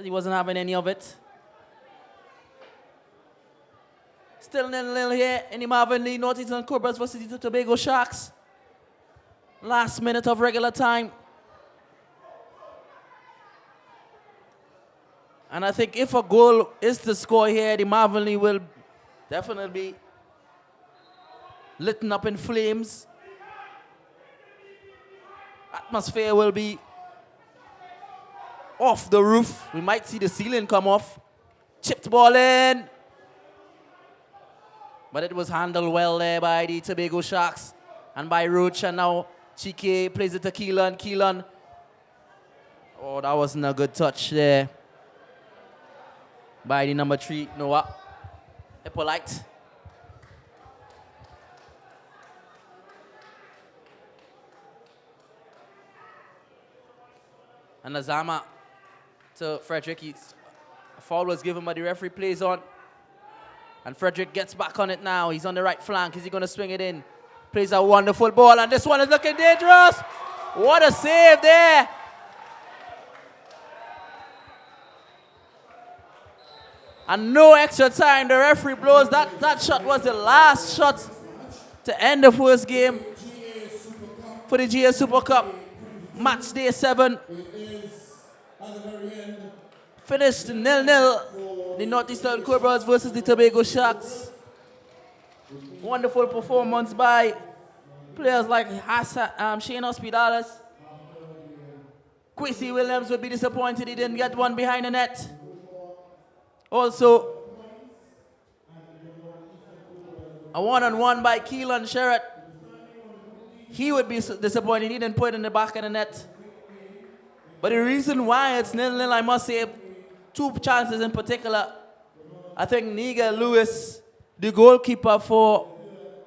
He wasn't having any of it. Still 0-0 here in the Marvin Lee, Northeastern Cobras versus the Tobago Sharks. Last minute of regular time. And I think if a goal is to score here, the Marvin Lee will definitely be lit up in flames. Atmosphere will be off the roof. We might see the ceiling come off. Chipped ball in. But it was handled well there by the Tobago Sharks and by Roach. And now Chike plays it to Keelan. Keelan. Oh, that wasn't a good touch there by the number 3, Noah Hippolyte. And Azama to Frederick. A foul was given, but the referee plays on. And Frederick gets back on it now. He's on the right flank. Is he going to swing it in? Plays a wonderful ball, and this one is looking dangerous. What a save there. And no extra time. The referee blows. That shot was the last shot to end the first game for the GA Super Cup. Match day 7. Finished 0-0. The Northeastern Cobras versus the Tobago Sharks. Wonderful performance by players like Shane Hospitalis. Quincy Williams would be disappointed he didn't get one behind the net. Also, a one-on-one by Keelan Sherratt. He would be disappointed he didn't put it in the back of the net. But the reason why it's 0-0, I must say, 2 chances in particular. I think Nigel Lewis, the goalkeeper for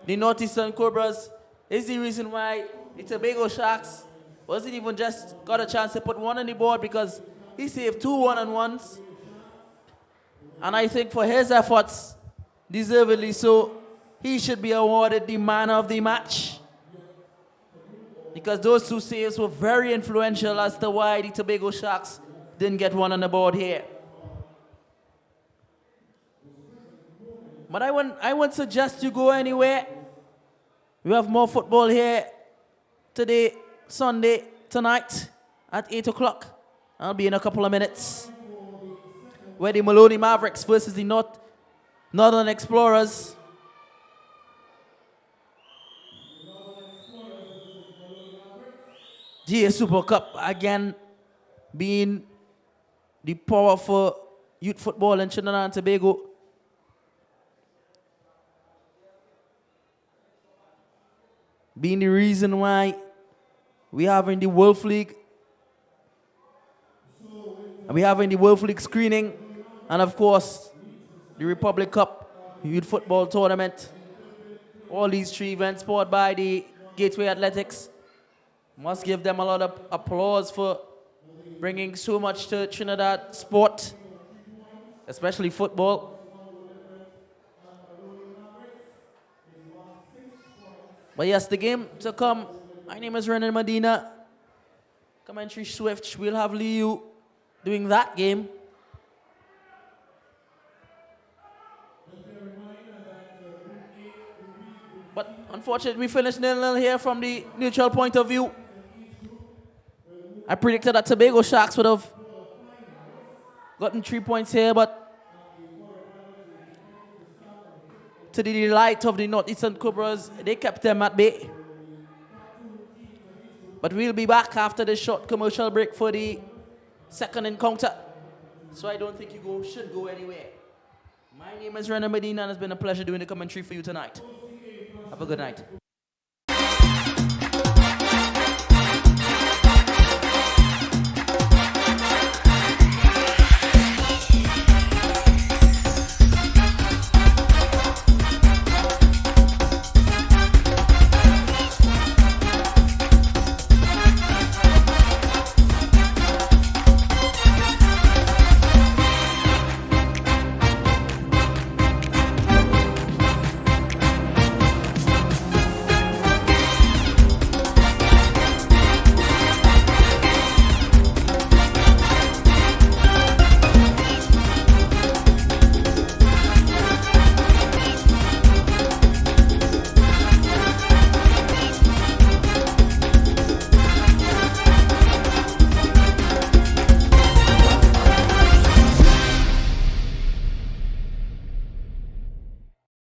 the Northeastern Cobras, is the reason why the Tobago Sharks wasn't even just got a chance to put one on the board, because he saved 2 one-on-ones. And I think for his efforts, deservedly so, he should be awarded the man of the match. Because those 2 saves were very influential as to why the Tobago Sharks didn't get one on the board here. But I wouldn't suggest you go anywhere. We have more football here today, Sunday, tonight at 8 o'clock. I'll be in a couple of minutes. Where the Maloney Mavericks versus the Northern Explorers. GA Super Cup again being the power for youth football in Trinidad and Tobago. Being the reason why we have in the Wolf League. And we have in the Wolf League screening. And of course, the Republic Cup Youth Football Tournament. All these 3 events powered by the Gateway Athletics. Must give them a lot of applause for bringing so much to Trinidad sport, especially football. But yes, the game to come. My name is Renan Medina. Commentary Swift. We'll have Liu doing that game. But unfortunately, we finished 0-0 here from the neutral point of view. I predicted that Tobago Sharks would have gotten 3 points here, but to the delight of the Northeastern Cobras, they kept them at bay. But we'll be back after this short commercial break for the second encounter. So I don't think you should go anywhere. My name is Renan Medina, and it's been a pleasure doing the commentary for you tonight. Have a good night.